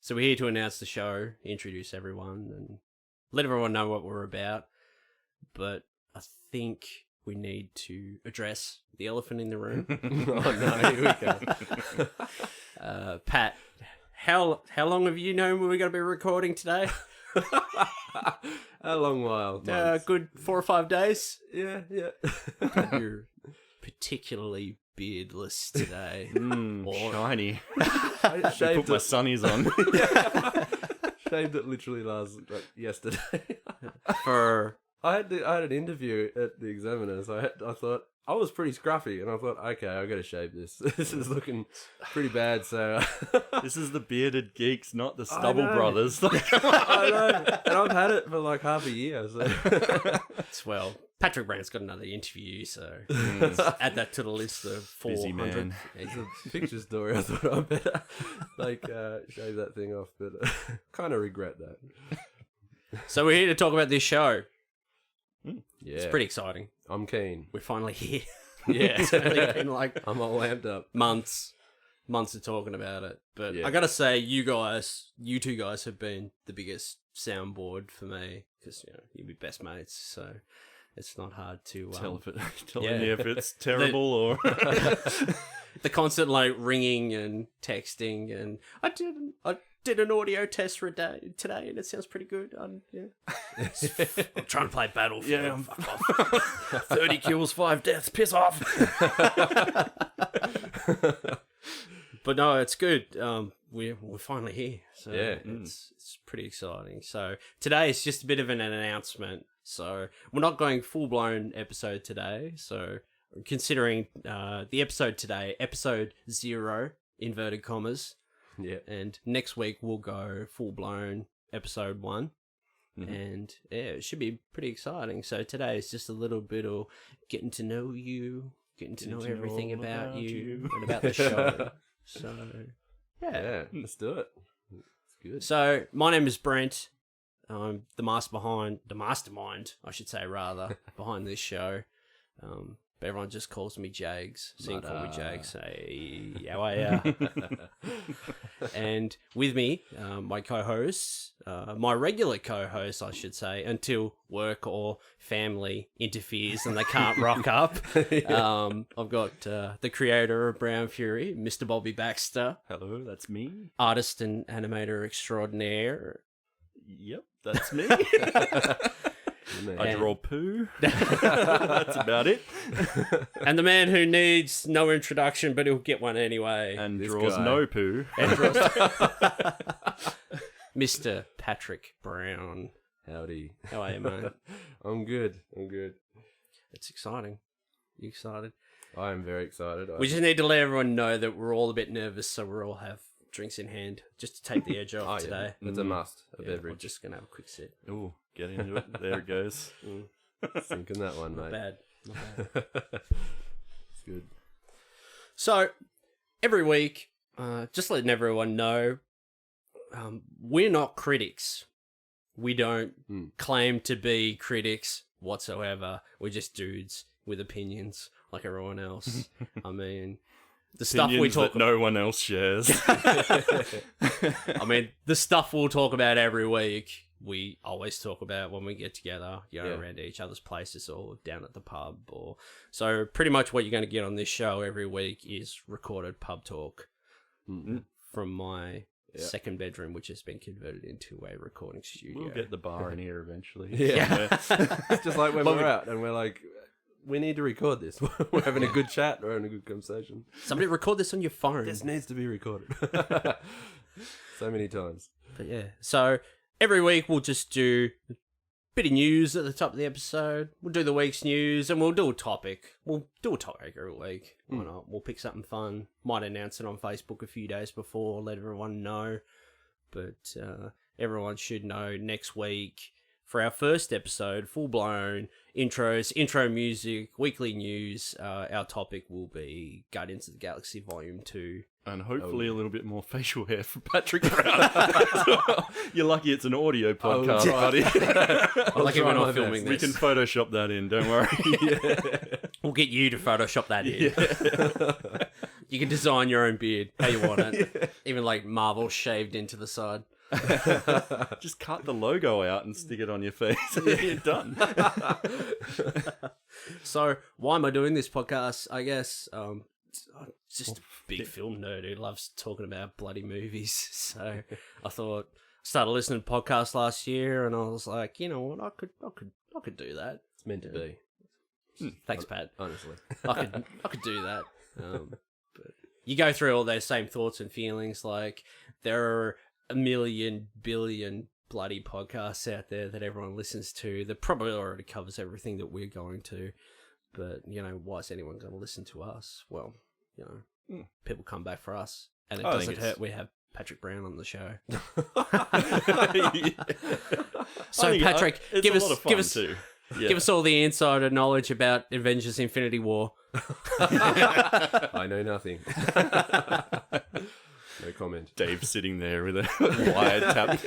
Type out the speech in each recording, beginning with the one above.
So we're here to announce the show, introduce everyone, and let everyone know what we're about. But I think we need to address the elephant in the room. Oh no, here we go. Pat, how long have you known we were going to be recording today? A long while. Months. Good 4 or 5 days. Yeah. You're particularly beardless today. Shiny. I Put shaved my it. sunnies on. Shaved it literally yesterday. I had an interview at the Examiner, so I thought I was pretty scruffy, and I thought, okay, I got to shave this. This is looking pretty bad. So This is the Bearded Geeks, not the Stubble know. Brothers. I know, and I've had it for like half a year. So Well, Patrick Brown's got another interview, so add that to the list of 400. Busy man. it's a picture story. I thought I better shave that thing off, but kind of regret that. So we're here to talk about this show. Yeah, It's pretty exciting. I'm keen. We're finally here. Yeah, It's only been like I'm all amped up. months of talking about it. But Yeah. I gotta say, you two guys have been the biggest soundboard for me, because you're my best mates, so it's not hard to Tell Yeah. me if it's terrible or... the constant like ringing and texting, and I did an audio test for a day today, and it sounds pretty good. I'm trying to play Battlefield. Yeah, I'm- Fuck off. 30 kills, 5 deaths. Piss off. But no, it's good. We're finally here. So Yeah. it's pretty exciting. So today is just a bit of an announcement. So we're not going full blown episode today. So considering the episode today, episode 0 inverted commas. Yeah, And next week we'll go full blown episode 1. Mm-hmm. And yeah, it should be pretty exciting. So today is just a little bit of getting to know you, getting to know everything all about about you you. and about the show. So yeah, let's do it. It's good. So my name is Brent. I'm the mastermind, I should say, rather, behind this show. But everyone just calls me Jags. So you can call me Jags. Hey, how are ya? And with me, my co-hosts, my regular co-hosts, I should say, until work or family interferes and they can't rock up. I've got the creator of Brown Fury, Mr. Bobby Baxter, Hello, that's me. artist and animator extraordinaire. Yep, that's me. Man. I draw poo. That's about it. And the man who needs no introduction, but he'll get one anyway. And This draws guy. no poo. Mr. Patrick Brown. Howdy. How are you, mate? I'm good. It's exciting. You excited? I am very excited. We just need to let everyone know that we're all a bit nervous, so we'll all have drinks in hand just to take the edge off today. It's a must. A Yeah, we're beverage. just going to have a quick sip. Ooh, get into it. There it goes. Thinking that one, Not mate. bad. It's good. So, every week, just letting everyone know, we're not critics. We don't claim to be critics whatsoever. We're just dudes with opinions like everyone else. I mean, the stuff we Opinions talk that no one else shares. I mean, the stuff we'll talk about every week, we always talk about when we get together, Yeah. around each other's places or down at the pub. So pretty much what you're going to get on this show every week is recorded pub talk from my second bedroom, which has been converted into a recording studio. We'll get the bar in here eventually. Yeah. It's just like when we're out and we're like, we need to record this. We're having a good chat. We're having a good conversation. Somebody record this on your phone. This needs to be recorded. So many times. But yeah, so every week we'll just do a bit of news at the top of the episode. We'll do the week's news and we'll do a topic. We'll do a topic every week. Why not? We'll pick something fun. Might announce it on Facebook a few days before, let everyone know. But everyone should know next week for our first episode, full-blown intros, intro music, weekly news. Our topic will be Guardians of the Galaxy Volume 2. And hopefully a little bit more facial hair for Patrick Brown. You're lucky it's an audio podcast, buddy. I like it when try my I'm filming We this. can Photoshop that in, don't worry. We'll get you to Photoshop that in. You can design your own beard how you want it. Even like Marvel shaved into the side. Just cut the logo out and stick it on your face. You're done. So why am I doing this podcast? I guess I'm just a big film nerd who loves talking about bloody movies. So I thought I started listening to podcasts last year, and I was like, you know what, I could do that. It's meant to be. Thanks, Pat. Honestly, I could do that. But you go through all those same thoughts and feelings. Like there are a million billion bloody podcasts out there that everyone listens to that probably already covers everything that we're going to. But you know, why is anyone going to listen to us? Well, you know, people come back for us, and it doesn't hurt. We have Patrick Brown on the show. So Patrick, give us all the insider knowledge about Avengers: Infinity War. I know nothing. No comment. Dave sitting there with a wide tap.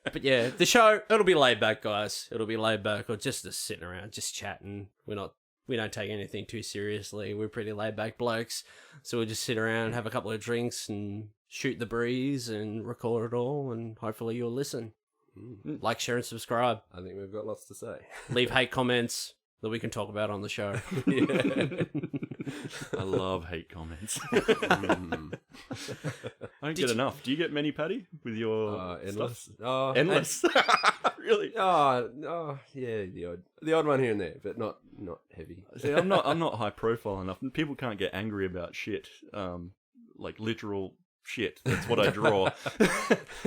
But yeah, the show, it'll be laid back, guys. It'll be laid back, or just sitting around, just chatting. We don't take anything too seriously. We're pretty laid back blokes. So we'll just sit around, have a couple of drinks and shoot the breeze and record it all, and hopefully you'll listen. Like, share and subscribe. I think we've got lots to say. Leave hate comments that we can talk about on the show. I love hate comments. I don't get enough. Do you get many, Paddy, with your endless? Endless? Really? Yeah, the odd one here and there, but not heavy. See, I'm not high profile enough. People can't get angry about shit, like literal shit. That's what I draw.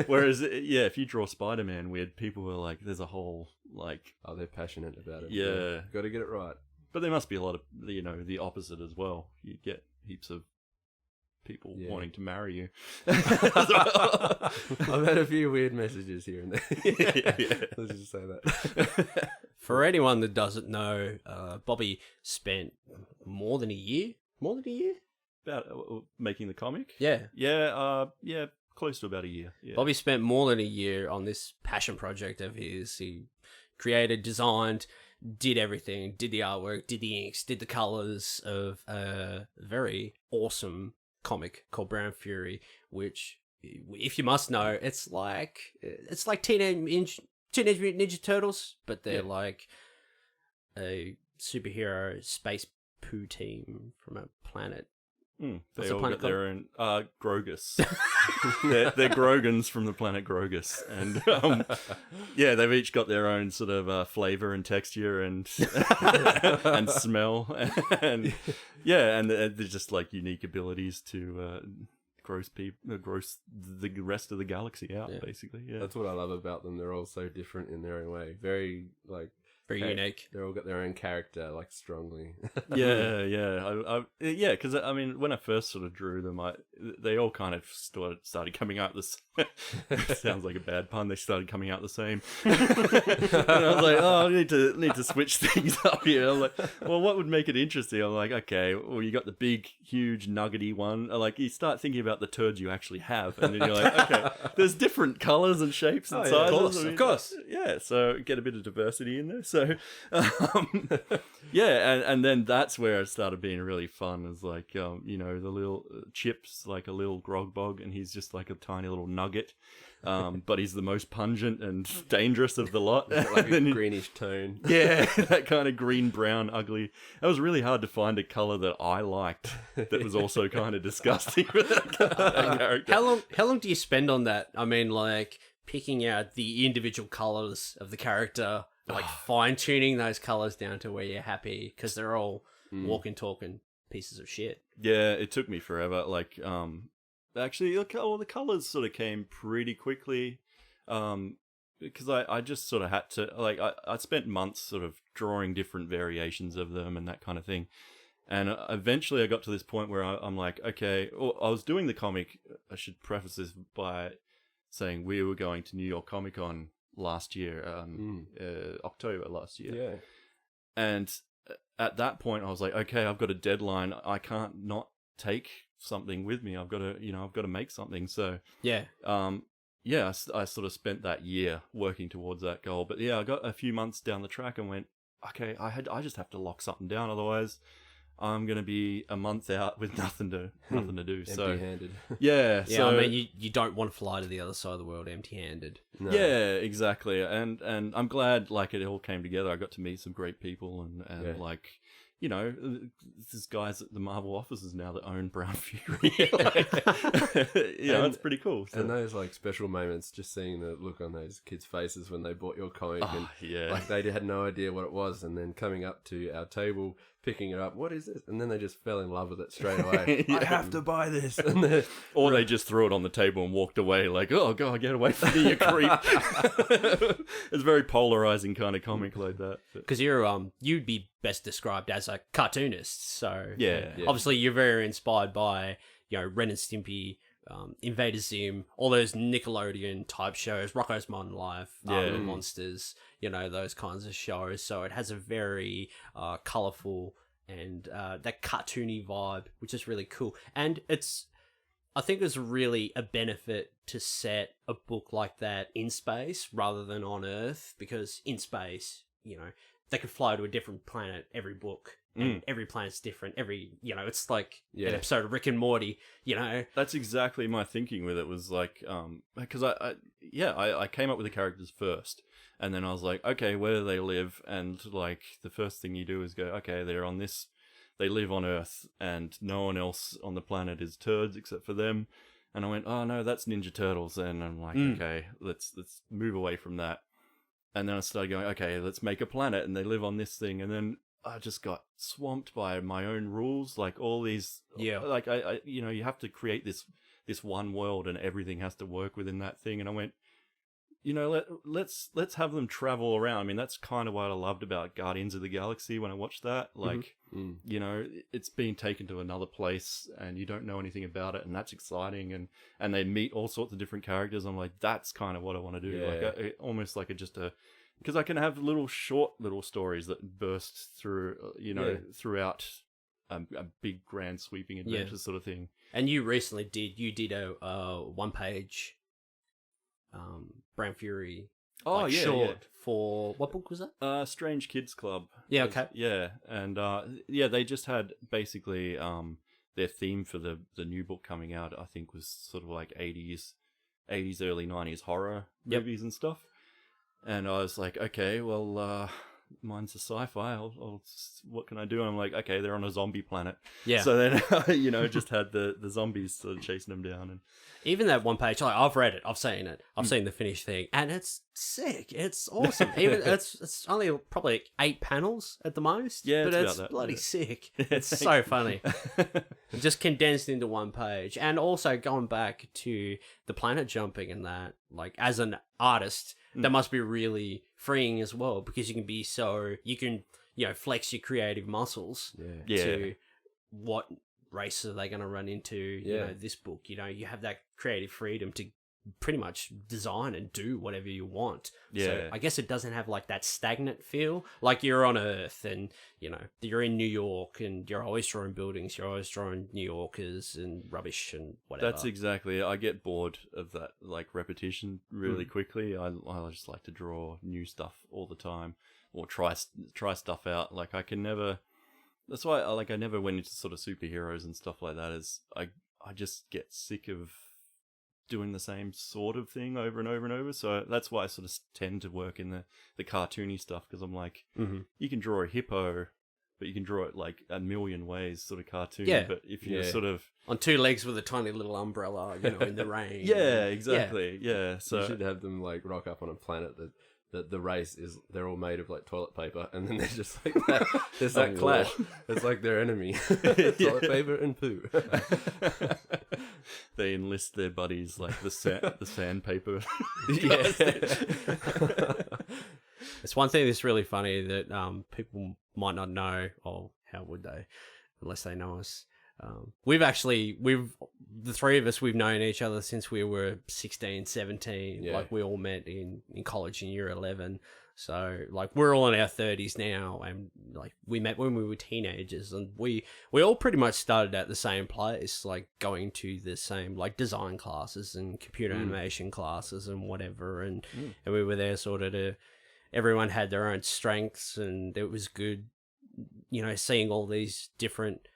Whereas, yeah, if you draw Spider-Man weird, people are like, there's a whole like, they're passionate about it. Yeah, got to get it right. But there must be a lot of, you know, the opposite as well. You get heaps of people wanting to marry you. I've had a few weird messages here and there. Yeah. Let's just say that. For anyone that doesn't know, Bobby spent more than a year. About making the comic? Yeah. Yeah, close to about a year. Yeah. Bobby spent more than a year on this passion project of his. He created, designed, did everything, did the artwork, did the inks, did the colors of a very awesome comic called Brown Fury, which, if you must know, it's like Teenage Mutant Ninja Turtles, but they're like a superhero space poo team from a planet. They all got their own Grogus. they're Grogans from the planet Grogus, and they've each got their own sort of flavor and texture and and smell, and they're just like unique abilities to gross the rest of the galaxy out, basically. Yeah, that's what I love about them. They're all so different in their own way. Very unique. They're all got their own character, like, strongly. Because I mean, when I first sort of drew them, they all kind of started coming out this. Sounds like a bad pun. They started coming out the same, and I was like, I need to switch things up here. I'm like, well, what would make it interesting? I'm like, okay, well, you got the big, huge, nuggety one. Like, you start thinking about the turds you actually have, and then you're like, okay, there's different colors and shapes and sizes. Of course. Yeah, so get a bit of diversity in there. So, and then that's where it started being really fun. Is like, the little Chip's like a little grog bog, and he's just like a tiny little nugget, but he's the most pungent and dangerous of the lot. Like a greenish tone. Yeah, that kind of green, brown, ugly. It was really hard to find a color that I liked that was also kind of disgusting for that character. How long do you spend on that? I mean, like, picking out the individual colors of the character, like fine-tuning those colors down to where you're happy, because they're all walking, talking pieces of shit. Yeah, it took me forever. Like, actually, the colors sort of came pretty quickly, because I just sort of had to, like, I spent months sort of drawing different variations of them and that kind of thing. And eventually I got to this point where I'm like, okay, I was doing the comic. I should preface this by saying we were going to New York Comic Con last year, October last year. Yeah. And at that point I was like, okay, I've got a deadline. I can't not take something with me. I've got to make something. So I sort of spent that year working towards that goal. But yeah, I got a few months down the track and went, okay, I just have to lock something down. Otherwise I'm gonna be a month out with nothing to do. So Empty-handed. yeah, Yeah, so, I mean, you don't want to fly to the other side of the world empty-handed. No. yeah, exactly. And I'm glad like it all came together. I got to meet some great people and Yeah. like, you know, there's guys at the Marvel offices now that own Brown Fury. Like, you know, it's pretty cool. So. And those like special moments, just seeing the look on those kids' faces when they bought your comic, and yeah. like they had no idea what it was, and then coming up to our table, picking it up, what is this? And then they just fell in love with it straight away. Yeah. I have to buy this. And Or they just threw it on the table and walked away like, oh, God, get away from me, you creep. It's a very polarizing kind of comic like that. Because you'd be best described as a cartoonist. So Yeah. obviously you're very inspired by, you know, Ren and Stimpy, Invader Zim, all those Nickelodeon type shows, Rocko's Modern Life, Little Monsters, you know, those kinds of shows. So it has a very colourful and that cartoony vibe, which is really cool. And I think it's really a benefit to set a book like that in space rather than on Earth, because in space, you know, they could fly to a different planet every book. And every planet's different. You know, it's like an episode of Rick and Morty, you know. That's exactly my thinking with it, was like, because I came up with the characters first, and then I was like, okay, where do they live? And like, the first thing you do is go, okay, they're on this, they live on Earth, and no one else on the planet is turds except for them. And I went, oh no, that's Ninja Turtles. And I'm like, okay, let's move away from that. And then I started going, okay, let's make a planet, and they live on this thing. And then I just got swamped by my own rules, like all these, like I you know, you have to create this one world, and everything has to work within that thing. And I went, you know, let's have them travel around. I mean, that's kind of what I loved about Guardians of the Galaxy when I watched that. Like, you know, it's being taken to another place, and you don't know anything about it, and that's exciting. And they meet all sorts of different characters. I'm like, that's kind of what I want to do. Yeah. Like almost like because I can have little stories that burst through, you know, throughout a big grand sweeping adventure sort of thing. And you recently did a one-page Brown Fury short for, what book was that? Strange Kids Club. Yeah, okay. Yeah, and they just had basically their theme for the new book coming out, I think, was sort of like 80s, early 90s horror movies and stuff. And I was like, okay, well, mine's a sci-fi. What can I do? And I'm like, okay, they're on a zombie planet. Yeah. So then, you know, just had the zombies sort of chasing them down. And even that one page, like, I've read it, I've seen it, I've seen the finished thing, and it's sick. It's awesome. Even it's only probably like 8 panels at the most. Yeah, but it's about that, bloody sick. It's so funny. Just condensed into one page. And also going back to the planet jumping and that, like, as an artist, that must be really freeing as well, because you can, you know, flex your creative muscles to what race are they going to run into, you know, this book. You know, you have that creative freedom to pretty much design and do whatever you want. Yeah. So I guess it doesn't have like that stagnant feel, like you're on Earth and, you know, you're in New York and you're always drawing buildings, you're always drawing New Yorkers and rubbish and whatever. That's exactly it. I get bored of that, like, repetition really quickly. I just like to draw new stuff all the time, or try stuff out. Like, I can never. That's why I never went into sort of superheroes and stuff like that. Is I just get sick of doing the same sort of thing over and over and over. So that's why I sort of tend to work in the cartoony stuff, because I'm like, you can draw a hippo, but you can draw it like a million ways, sort of cartoon. Yeah. But if you're sort of on 2 legs with a tiny little umbrella, you know, in the rain. Yeah, exactly. Yeah. So you should have them like rock up on a planet that the race is, they're all made of like toilet paper, and then they're just like that. There's that clash. It's like their enemy. Toilet paper and poo. They enlist their buddies, like the sandpaper. It's one thing that's really funny that people might not know, or how would they, unless they know us. The 3 of us, we've known each other since we were 16, 17. Yeah. Like, we all met in college in year 11. So, like, we're all in our 30s now, and, like, we met when we were teenagers, and we all pretty much started at the same place, like, going to the same, like, design classes and computer animation classes and whatever, and we were there sort of everyone had their own strengths, and it was good you know, seeing all these different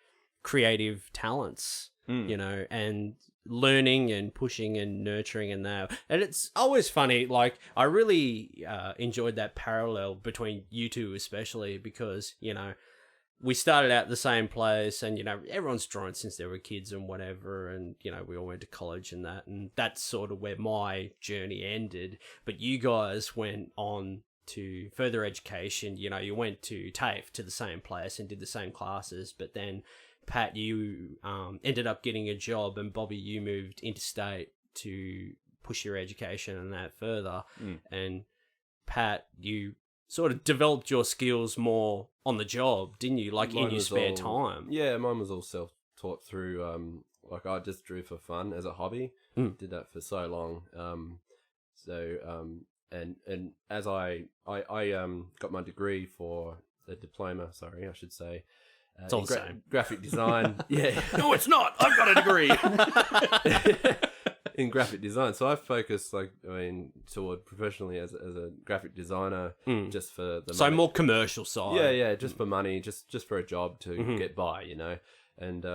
creative talents, you know, and learning and pushing and nurturing and that. And it's always funny, like, I really enjoyed that parallel between you two especially, because, you know, we started out the same place, and, you know, everyone's drawn since they were kids and whatever, and, you know, we all went to college and that's sort of where my journey ended. But you guys went on to further education. You know, you went to TAFE, to the same place, and did the same classes, but then Pat, you ended up getting a job, and Bobby, you moved interstate to push your education and that further. And Pat, you sort of developed your skills more on the job, didn't you? Like, in your spare time. Yeah, mine was all self-taught through, like, I just drew for fun as a hobby. Did that for so long. And as I got my degree for the diploma, I should say. It's all the same. Graphic design. Yeah. No, it's not. I've got a degree. In graphic design. So I focus, toward professionally as a graphic designer, just for the money. More commercial side. Yeah, just for money, just for a job to get by, you know. And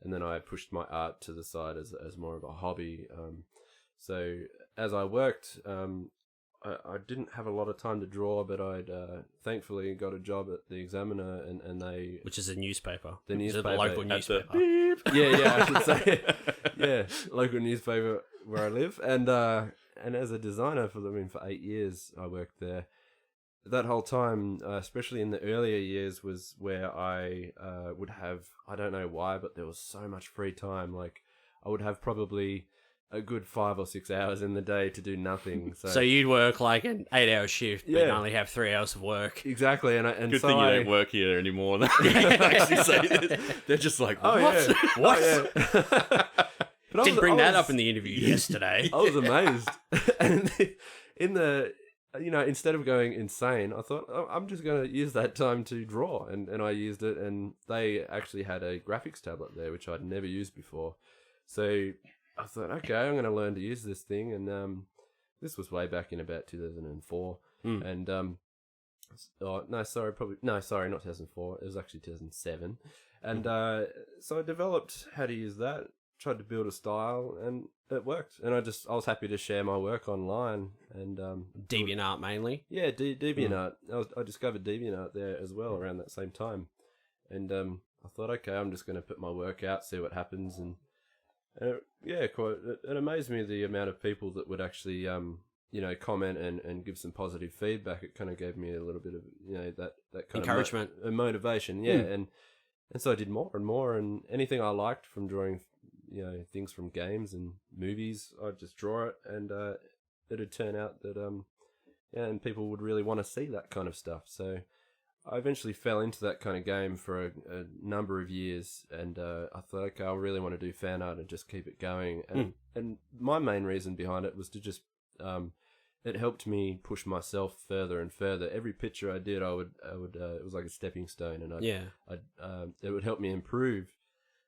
then I pushed my art to the side as more of a hobby. So as I worked, I didn't have a lot of time to draw, but I'd thankfully got a job at the Examiner, and they... Which is a newspaper. The newspaper. The local newspaper. Yeah, I should say. Yeah, local newspaper where I live. And as a designer for 8 years, I worked there. That whole time, especially in the earlier years, was where I would have... I don't know why, but there was so much free time. Like, I would have probably a good 5 or 6 hours in the day to do nothing. So you'd work like an 8-hour shift, but only have 3 hours of work. Exactly, and good thing you don't work here anymore. They actually say this. They're just like, what? Yeah. What? Yeah. But Didn't bring that up in the interview yesterday. I was amazed. And instead of going insane, I thought, I'm just going to use that time to draw, and I used it. And they actually had a graphics tablet there, which I'd never used before. So I thought, okay, I'm going to learn to use this thing. And this was way back in about 2004. And not 2004. It was actually 2007. And so I developed how to use that, tried to build a style, and it worked. And I was happy to share my work online. And DeviantArt mainly? Yeah, DeviantArt. I discovered DeviantArt there as well around that same time. And I thought, okay, I'm just going to put my work out, see what happens. And it amazed me the amount of people that would actually comment and give some positive feedback. It kind of gave me a little bit of that kind encouragement, of motivation. And so I did more and more, and anything I liked from drawing, things from games and movies, I'd just draw it, and it'd turn out that and people would really want to see that kind of stuff. So I eventually fell into that kind of game for a number of years, and I thought, okay, I really want to do fan art and just keep it going. And my main reason behind it was to just it helped me push myself further and further. Every picture I did, I would it was like a stepping stone, and it would help me improve.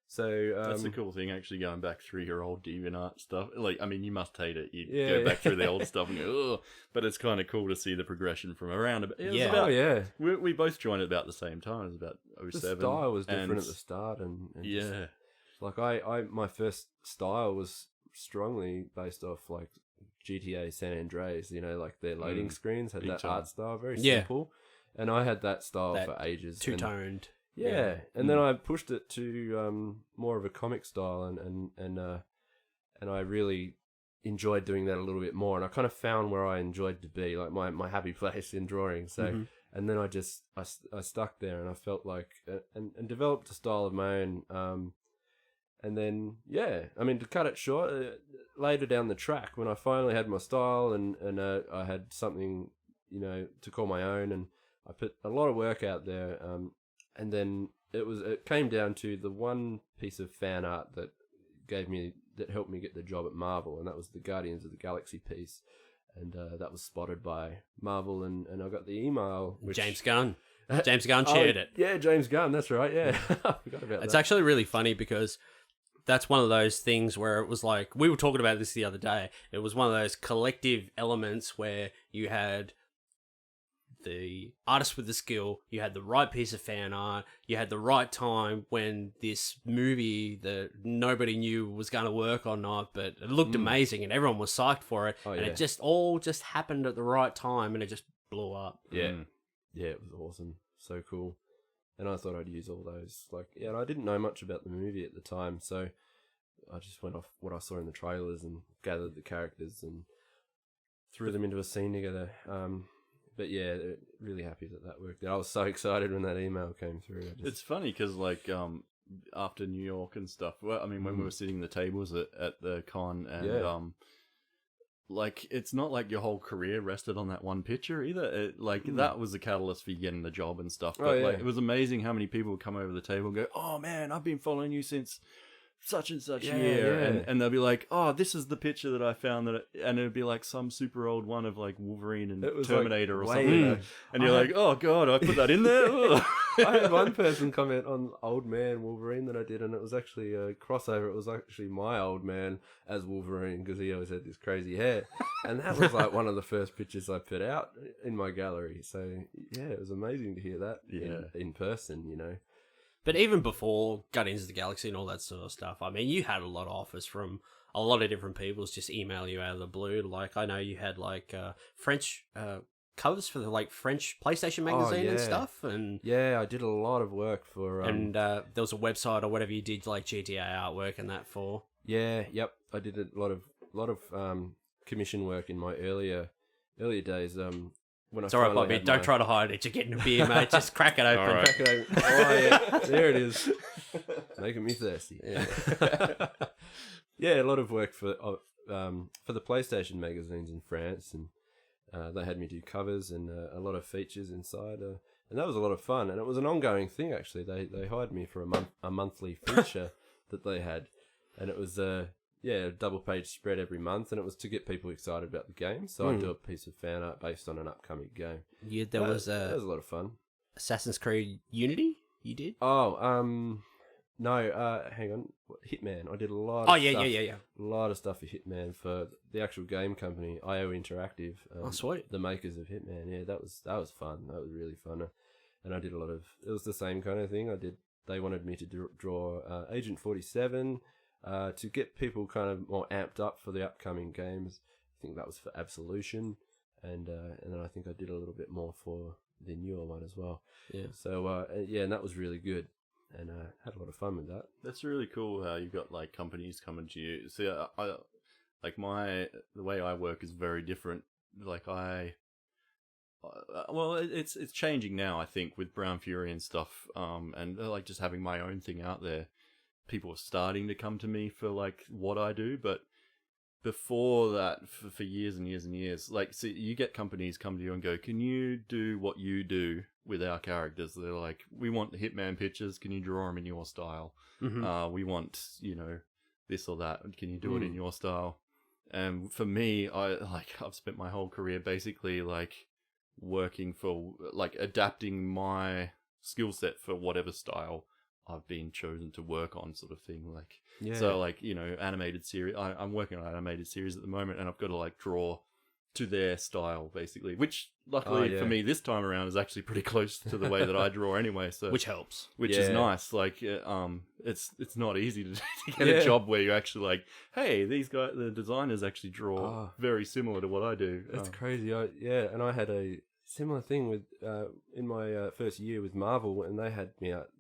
So that's the cool thing, actually, going back through your old DeviantArt stuff. Like, I mean, you must hate it. You go back through the old stuff and go, ugh. But it's kind of cool to see the progression from around. We both joined at about the same time. It was about 07. The style was different at the start, and yeah, just, like my first style was strongly based off like GTA San Andreas. Like their loading screens had that art style, very simple, and I had that style for ages. Two-toned. Yeah, and then I pushed it to more of a comic style, and I really enjoyed doing that a little bit more, and I kind of found where I enjoyed to be, like my happy place in drawing. So, and then I stuck there, and I felt like and developed a style of my own. And then to cut it short, later down the track, when I finally had my style and I had something to call my own, and I put a lot of work out there. And then it came down to the one piece of fan art that helped me get the job at Marvel, and that was the Guardians of the Galaxy piece, and that was spotted by Marvel, and I got the email. James Gunn shared it. Yeah, James Gunn, that's right. Yeah, I forgot about that. It's actually really funny because that's one of those things where it was like, we were talking about this the other day. It was one of those collective elements where you had the artist with the skill, you had the right piece of fan art, you had the right time when this movie that nobody knew was going to work or not, but it looked amazing and everyone was psyched for it, and it just all just happened at the right time and it just blew up. Yeah, yeah, it was awesome, so cool. And I thought I'd use all those, and I didn't know much about the movie at the time, so I just went off what I saw in the trailers and gathered the characters and threw them into a scene together. But yeah, really happy that worked. I was so excited when that email came through. It's funny because after New York and stuff, well, I mean, when we were sitting the tables at the con, and it's not like your whole career rested on that one picture either. That was the catalyst for you getting the job and stuff. But it was amazing how many people would come over the table and go, "Oh man, I've been following you since such and such year," and they'll be like, "Oh, this is the picture that I found," and it'd be like some super old one of like Wolverine and Terminator or something, and you're like, "Oh god, I put that in there." I had one person comment on Old Man Wolverine that I did, and it was actually a crossover. It was actually my old man as Wolverine because he always had this crazy hair, and that was like one of the first pictures I put out in my gallery. So yeah, it was amazing to hear that in person, you know. But even before Guardians of the Galaxy and all that sort of stuff, I mean, you had a lot of offers from a lot of different people just email you out of the blue. Like, I know you had French covers for the French PlayStation magazine and stuff. And yeah, I did a lot of work for. And there was a website or whatever you did, like GTA artwork and that for. Yeah, yep. I did a lot of commission work in my earlier days. When it's alright, Bobby. Don't try to hide it. You're getting a beer, mate. Just crack it open. Right. Crack it open. Oh, yeah. There it is. Making me thirsty. Yeah. Yeah, a lot of work for the PlayStation magazines in France, and they had me do covers and a lot of features inside, and that was a lot of fun. And it was an ongoing thing, actually. They hired me for a monthly feature that they had, and it was a double-page spread every month, and it was to get people excited about the game. So I'd do a piece of fan art based on an upcoming game. Yeah, that was a lot of fun. Assassin's Creed Unity, you did? Oh, no, hang on. Hitman. I did a lot of stuff. Yeah. A lot of stuff for Hitman for the actual game company, IO Interactive. Sweet. The makers of Hitman. Yeah, that was fun. That was really fun. And I did a lot of... It was the same kind of thing. They wanted me to draw Agent 47... to get people kind of more amped up for the upcoming games. I think that was for Absolution, and then I think I did a little bit more for the newer one as well. Yeah. So and that was really good, and had a lot of fun with that. That's really cool how you've got companies coming to you. See, I the way I work is very different. It's changing now. I think with Brown Fury and stuff, and just having my own thing out there. People are starting to come to me for what I do, but before that, for years and years and years, you get companies come to you and go, "Can you do what you do with our characters?" They're like, "We want Hitman pictures. Can you draw them in your style? Mm-hmm. We want this or that. Can you do it in your style?" And for me, I've spent my whole career basically working for adapting my skill set for whatever style I've been chosen to work on, sort of thing. So animated series. I'm working on an animated series at the moment, and I've got to draw to their style basically, which luckily for me this time around is actually pretty close to the way that I draw anyway. So which helps, which is nice. It's not easy to get a job where you're actually hey, these guys, the designers actually draw very similar to what I do. That's crazy. And I had a similar thing with in my first year with Marvel, and they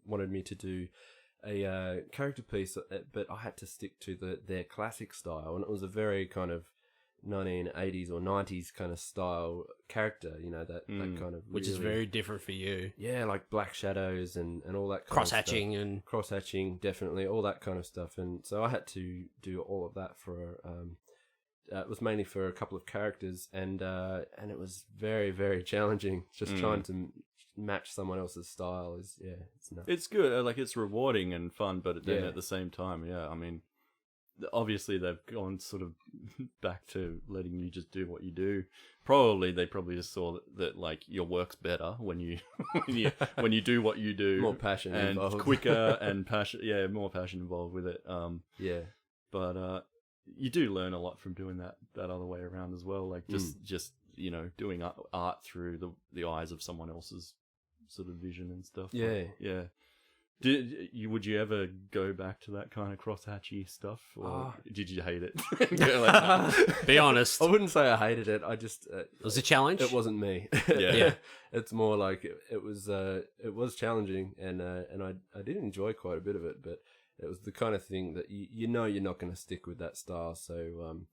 wanted me to do a character piece, but I had to stick to their classic style, and it was a very kind of 1980s or 90s kind of style character, that kind of which is very different for you. Yeah, like black shadows and all that kind cross-hatching of stuff. and cross-hatching, definitely all that kind of stuff, and so I had to do all of that for. It was mainly for a couple of characters, and it was very, very challenging. Just trying to match someone else's style it's nuts. It's good, it's rewarding and fun, but then at the same time, I mean, obviously they've gone sort of back to letting you just do what you do. They probably just saw that your work's better when you when you do what you do, more passion and involved. Quicker and passion, more passion involved with it. But you do learn a lot from doing that other way around as well. Just doing art through the eyes of someone else's sort of vision and stuff. Yeah. Yeah. Would you ever go back to that kind of crosshatchy stuff, or did you hate it? Be honest. I wouldn't say I hated it. I just It was a challenge. it wasn't me. Yeah. It's more like it was challenging, and I did enjoy quite a bit of it, but it was the kind of thing that you're not going to stick with that style. So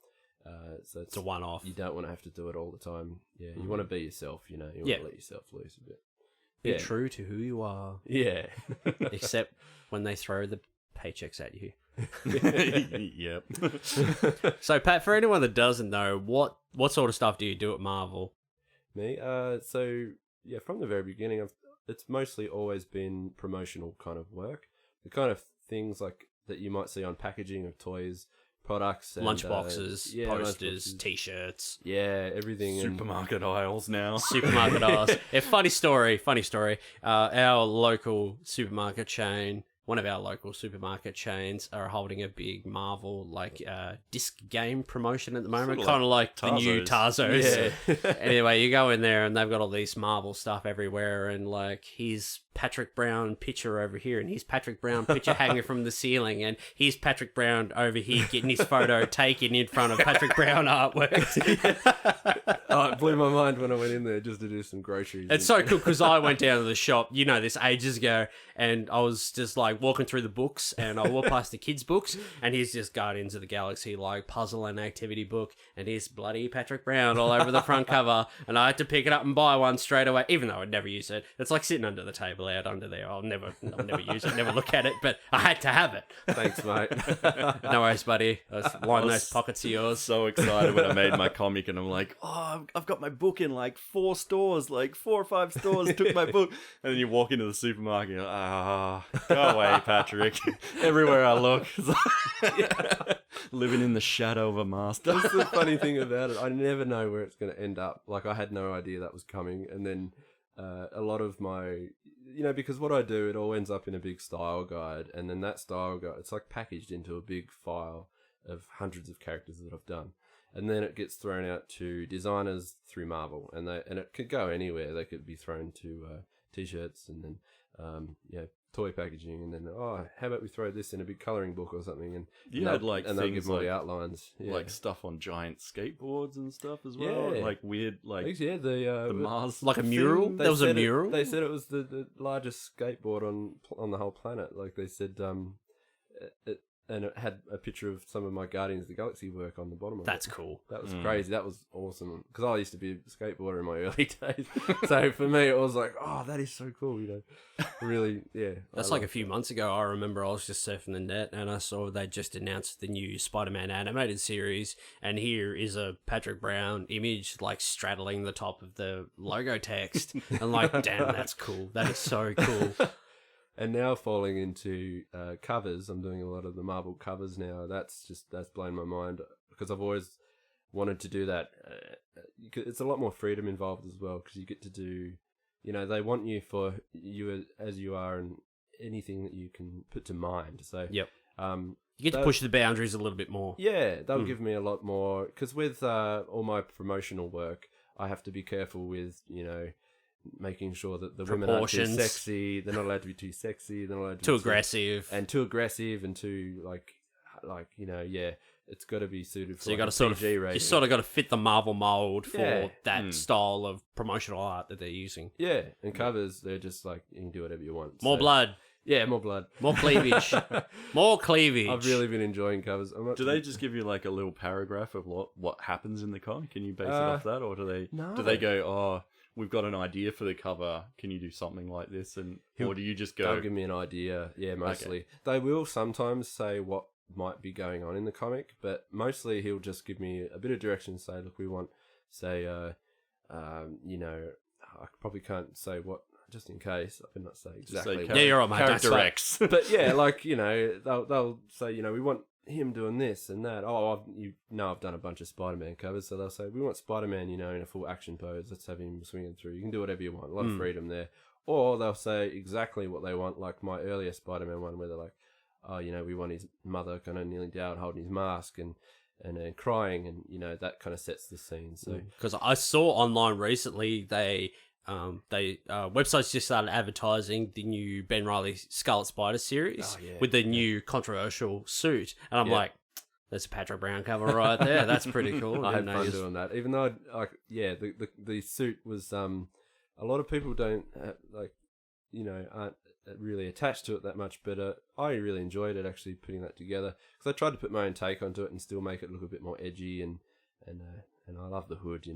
it's a one-off. You don't want to have to do it all the time. Yeah, you want to be yourself. You want to let yourself loose a bit. Be true to who you are. Yeah. Except when they throw the paychecks at you. Yep. So, Pat, for anyone that doesn't know, what sort of stuff do you do at Marvel? Me? So, yeah, from the very beginning, it's mostly always been promotional kind of work. The kind of things like that you might see on packaging of toys, products, and, Lunchboxes, posters, T-shirts. Yeah, everything. Supermarket aisles now. Supermarket aisles. Yeah, funny story. Our local supermarket chain, one of our local supermarket chains, are holding a big Marvel disc game promotion at the moment, kind of like the new Tarzos. Yeah. Anyway, you go in there and they've got all these Marvel stuff everywhere, and here's Patrick Brown picture over here, and here's Patrick Brown picture hanging from the ceiling, and here's Patrick Brown over here getting his photo taken in front of Patrick Brown artwork. It blew my mind when I went in there just to do some groceries. It's so cool because I went down to the shop, this ages ago, and I was just walking through the books, and I walked past the kids' books, and here's just Guardians of the Galaxy puzzle and activity book, and here's bloody Patrick Brown all over the front cover, and I had to pick it up and buy one straight away, even though I'd never use it. It's like sitting under the table out under there. I'll never use it, never look at it, but I had to have it. Thanks, mate. No worries, buddy. I was lining those pockets of yours. So excited when I made my comic, and I'm like, I've got my book in 4 stores, 4 or 5 stores took my book, and then you walk into the supermarket, you're like, go away, Patrick. Everywhere I look, living in the shadow of a master. That's the funny thing about it. I never know where it's going to end up. I had no idea that was coming, and then a lot of my, because what I do, it all ends up in a big style guide, and then that style guide, it's packaged into a big file of hundreds of characters that I've done, and then it gets thrown out to designers through Marvel, and it could go anywhere. They could be thrown to t-shirts, and then toy packaging, and then how about we throw this in a big coloring book or something, and they'll give all the outlines, stuff on giant skateboards and stuff as well, weird, the Mars, a mural. There was a mural. They said it was the largest skateboard on the whole planet. They said and it had a picture of some of my Guardians of the Galaxy work on the bottom of it. That's cool. That was crazy. That was awesome. Because I used to be a skateboarder in my early days. So for me, it was that is so cool, Really, yeah. That's a few months ago. I remember I was just surfing the net, and I saw they just announced the new Spider-Man animated series, and here is a Patrick Brown image, straddling the top of the logo text. And damn, that's cool. That is so cool. And now falling into covers, I'm doing a lot of the Marvel covers now. That's blown my mind, because I've always wanted to do that. It's a lot more freedom involved as well, because you get to do, they want you for you as you are, and anything that you can put to mind. So yep. You get to push the boundaries a little bit more. Yeah, they'll give me a lot more, because with all my promotional work, I have to be careful with, making sure that the women aren't too sexy. They're not allowed to be too sexy. They're not allowed to too be aggressive. Too aggressive, and too it's got to be suited for. So you got to you sort of got to fit the Marvel mold for that style of promotional art that they're using. Yeah, and covers, they're just you can do whatever you want. More blood. Yeah, more blood. More cleavage. More cleavage. I've really been enjoying covers. Do they just give you a little paragraph of what happens in the comic? Can you base it off that, or do they go, we've got an idea for the cover, can you do something like this? Or do you just go... They'll give me an idea, mostly. Okay. They will sometimes say what might be going on in the comic, but mostly he'll just give me a bit of direction, say, look, we want, say, I probably can't say what, just in case, I could not say exactly. You're on my character X. But yeah, they'll say, we want him doing this and that. I've done a bunch of Spider-Man covers, so they'll say, we want Spider-Man, in a full action pose. Let's have him swinging through. You can do whatever you want. A lot of freedom there. Or they'll say exactly what they want, like my earlier Spider-Man one, where they're like, we want his mother kind of kneeling down, holding his mask, and then crying, and that kind of sets the scene. So because I saw online recently they websites just started advertising the new Ben Reilly Scarlet Spider series with the new controversial suit, and I'm like, there's a Patrick Brown cover right there. That's pretty cool. I had fun doing that, even though the suit was a lot of people don't aren't really attached to it that much, but I really enjoyed it, actually putting that together, because I tried to put my own take onto it and still make it look a bit more edgy, and I love the hood,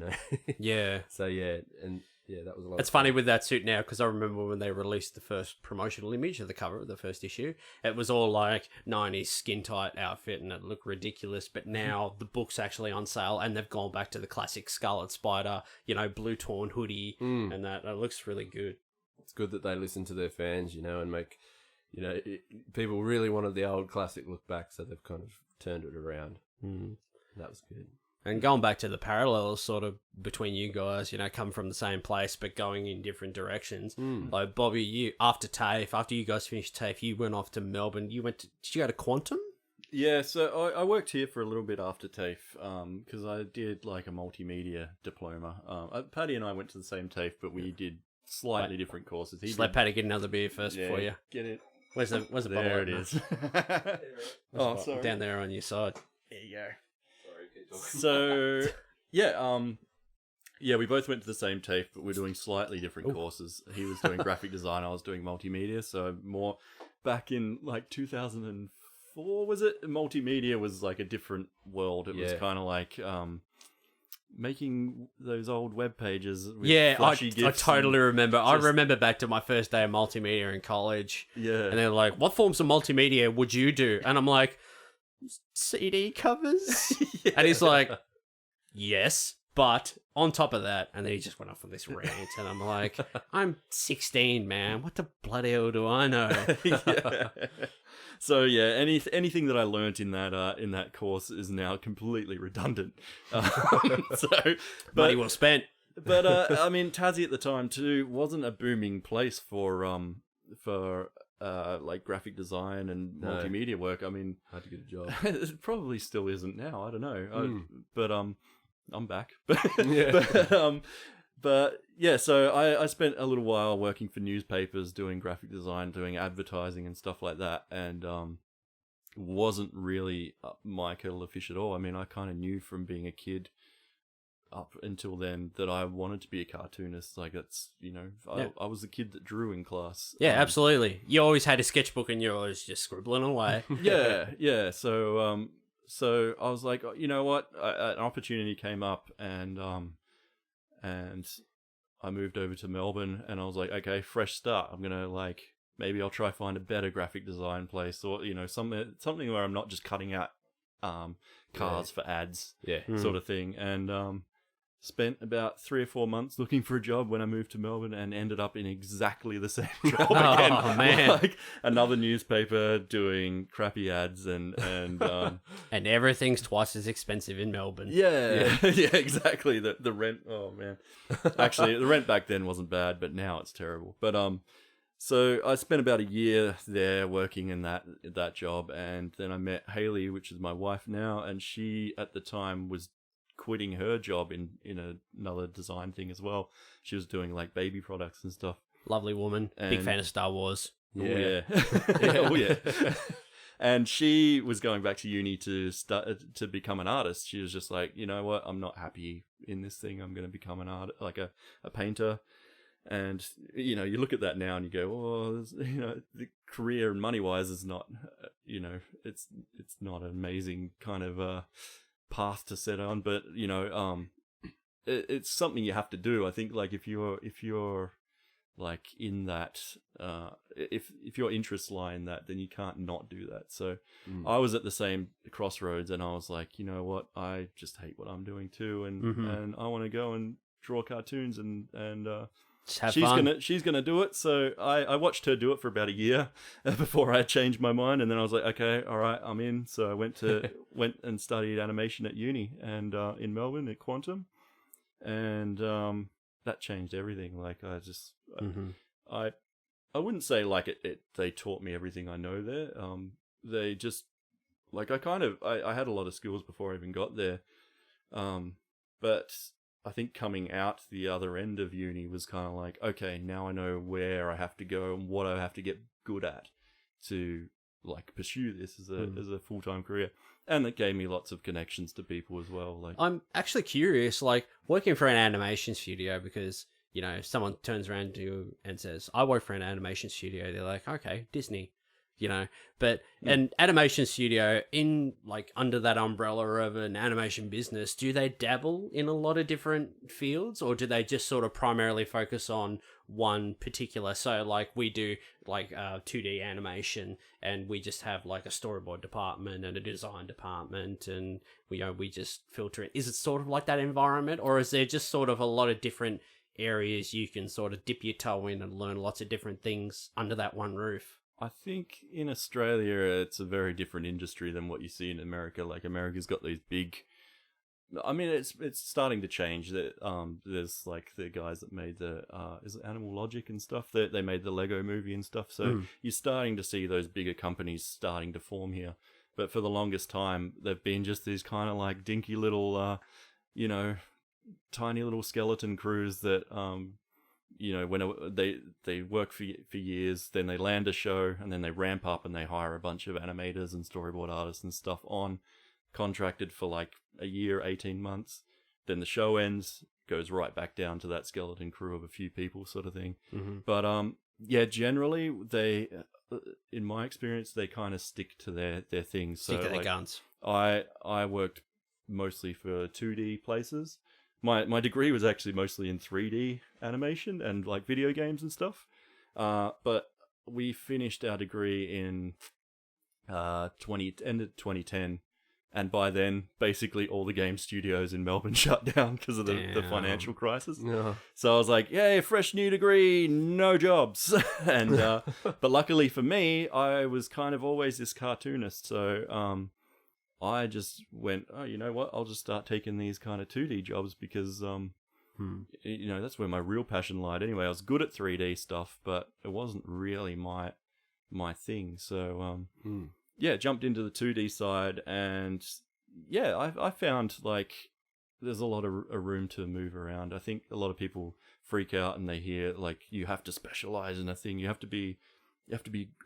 Yeah. So that was a lot. It's funny with that suit now, because I remember when they released the first promotional image of the cover of the first issue, it was all like 90s skin tight outfit and it looked ridiculous. But now the book's actually on sale and they've gone back to the classic Scarlet Spider, blue torn hoodie, and that it looks really good. It's good that they listen to their fans, and make, people really wanted the old classic look back, so they've kind of turned it around. That was good. And going back to the parallels sort of between you guys, come from the same place but going in different directions. Like Bobby, after you guys finished TAFE, you went off to Melbourne. Did you go to Quantum? Yeah, so I worked here for a little bit after TAFE because I did like a multimedia diploma. Paddy and I went to the same TAFE, but we did slightly different courses. Just let Paddy get another beer first before you. Get it. Where's the bottle? There it is. Oh, sorry. Down there on your side. There you go. So we both went to the same TAFE, but we're doing slightly different courses. He was doing graphic design, I was doing multimedia. So more back in like 2004, was it? Multimedia was like a different world. It was kind of like making those old web pages with flashy I GIFs. totally remember. I remember back to my first day of multimedia in college. Yeah. And they're like, what forms of multimedia would you do? And I'm like, CD covers? And he's like, yes, but on top of that, and then he just went off on this rant, and I'm like, I'm 16, man. What the bloody hell do I know? So anything that I learnt in that course is now completely redundant. Money well spent. But I mean, Tassie at the time too wasn't a booming place for like graphic design and multimedia work. I mean, hard to get a job. It probably still isn't now. I don't know. But I'm back. But yeah, so I spent a little while working for newspapers, doing graphic design, doing advertising and stuff like that, and wasn't really my kettle of fish at all. I mean, I kind of knew from being a kid up until then that I wanted to be a cartoonist. Like that's, I was the kid that drew in class. Yeah, absolutely. You always had a sketchbook and you're always just scribbling away. Yeah. So I was like, you know what? An opportunity came up, and I moved over to Melbourne, and I was like, okay, fresh start. I'm gonna maybe I'll try find a better graphic design place, or something where I'm not just cutting out cars for ads, sort of thing. And spent about 3 or 4 months looking for a job when I moved to Melbourne, and ended up in exactly the same job again. Oh, man. Like another newspaper doing crappy ads and and everything's twice as expensive in Melbourne. Yeah, exactly. The rent, oh man. Actually, the rent back then wasn't bad, but now it's terrible. But so I spent about a year there working in that job, and then I met Hayley, which is my wife now, and she at the time was quitting her job in another design thing as well. She was doing like baby products and stuff. Lovely woman. Big fan of Star Wars. Yeah. Oh yeah. And she was going back to uni to become an artist. She was just like, you know what, I'm not happy in this thing. I'm going to become an art, like a painter. And you look at that now and you go, oh, the career and money wise is not, it's not an amazing kind of path to set on, but it's something you have to do. I think like if you're like in that if your interests lie in that, then you can't not do that. So I was at the same crossroads, and I was like, you know what, I just hate what I'm doing too, and I want to go and draw cartoons, and she's gonna do it. So I watched her do it for about a year before I changed my mind, and then I was like, okay, all right, I'm in. So I went and studied animation at uni, and in Melbourne at Quantum, and that changed everything. Like I wouldn't say like it they taught me everything I know there. They just like I had a lot of skills before I even got there, but I think coming out the other end of uni was kind of like, okay, now I know where I have to go and what I have to get good at to like pursue this as a full-time career. And it gave me lots of connections to people as well. Like, I'm actually curious, like working for an animation studio, because, you know, if someone turns around to you and says, I work for an animation studio, they're like, okay, Disney, you know, but an animation studio in like under that umbrella of an animation business, do they dabble in a lot of different fields, or do they just sort of primarily focus on one particular? So like we do like 2D animation, and we just have like a storyboard department and a design department, and we just filter it. Is it sort of like that environment, or is there just sort of a lot of different areas you can sort of dip your toe in and learn lots of different things under that one roof? I think in Australia, it's a very different industry than what you see in America. Like, America's got these big... I mean, it's starting to change. That there's like the guys that made the is it Animal Logic and stuff. They made the Lego Movie and stuff. So you're starting to see those bigger companies starting to form here. But for the longest time, they've been just these kind of like dinky little, tiny little skeleton crews that when they work for years, then they land a show, and then they ramp up and they hire a bunch of animators and storyboard artists and stuff on, contracted for like a year, 18 months. Then the show ends, goes right back down to that skeleton crew of a few people, sort of thing. But generally they, in my experience, they kind of stick to their things. Stick to their like, guns. I worked mostly for 2D places. My degree was actually mostly in 3D animation and like video games and stuff. But we finished our degree in end of 2010. And by then, basically all the game studios in Melbourne shut down because of the financial crisis. Yeah. So I was like, yay, fresh new degree, no jobs. And but luckily for me, I was kind of always this cartoonist. So I just went, oh, you know what? I'll just start taking these kind of 2D jobs because, that's where my real passion lied. Anyway, I was good at 3D stuff, but it wasn't really my thing. So, jumped into the 2D side, and I found like there's a lot of room to move around. I think a lot of people freak out and they hear like you have to specialize in a thing. You have to be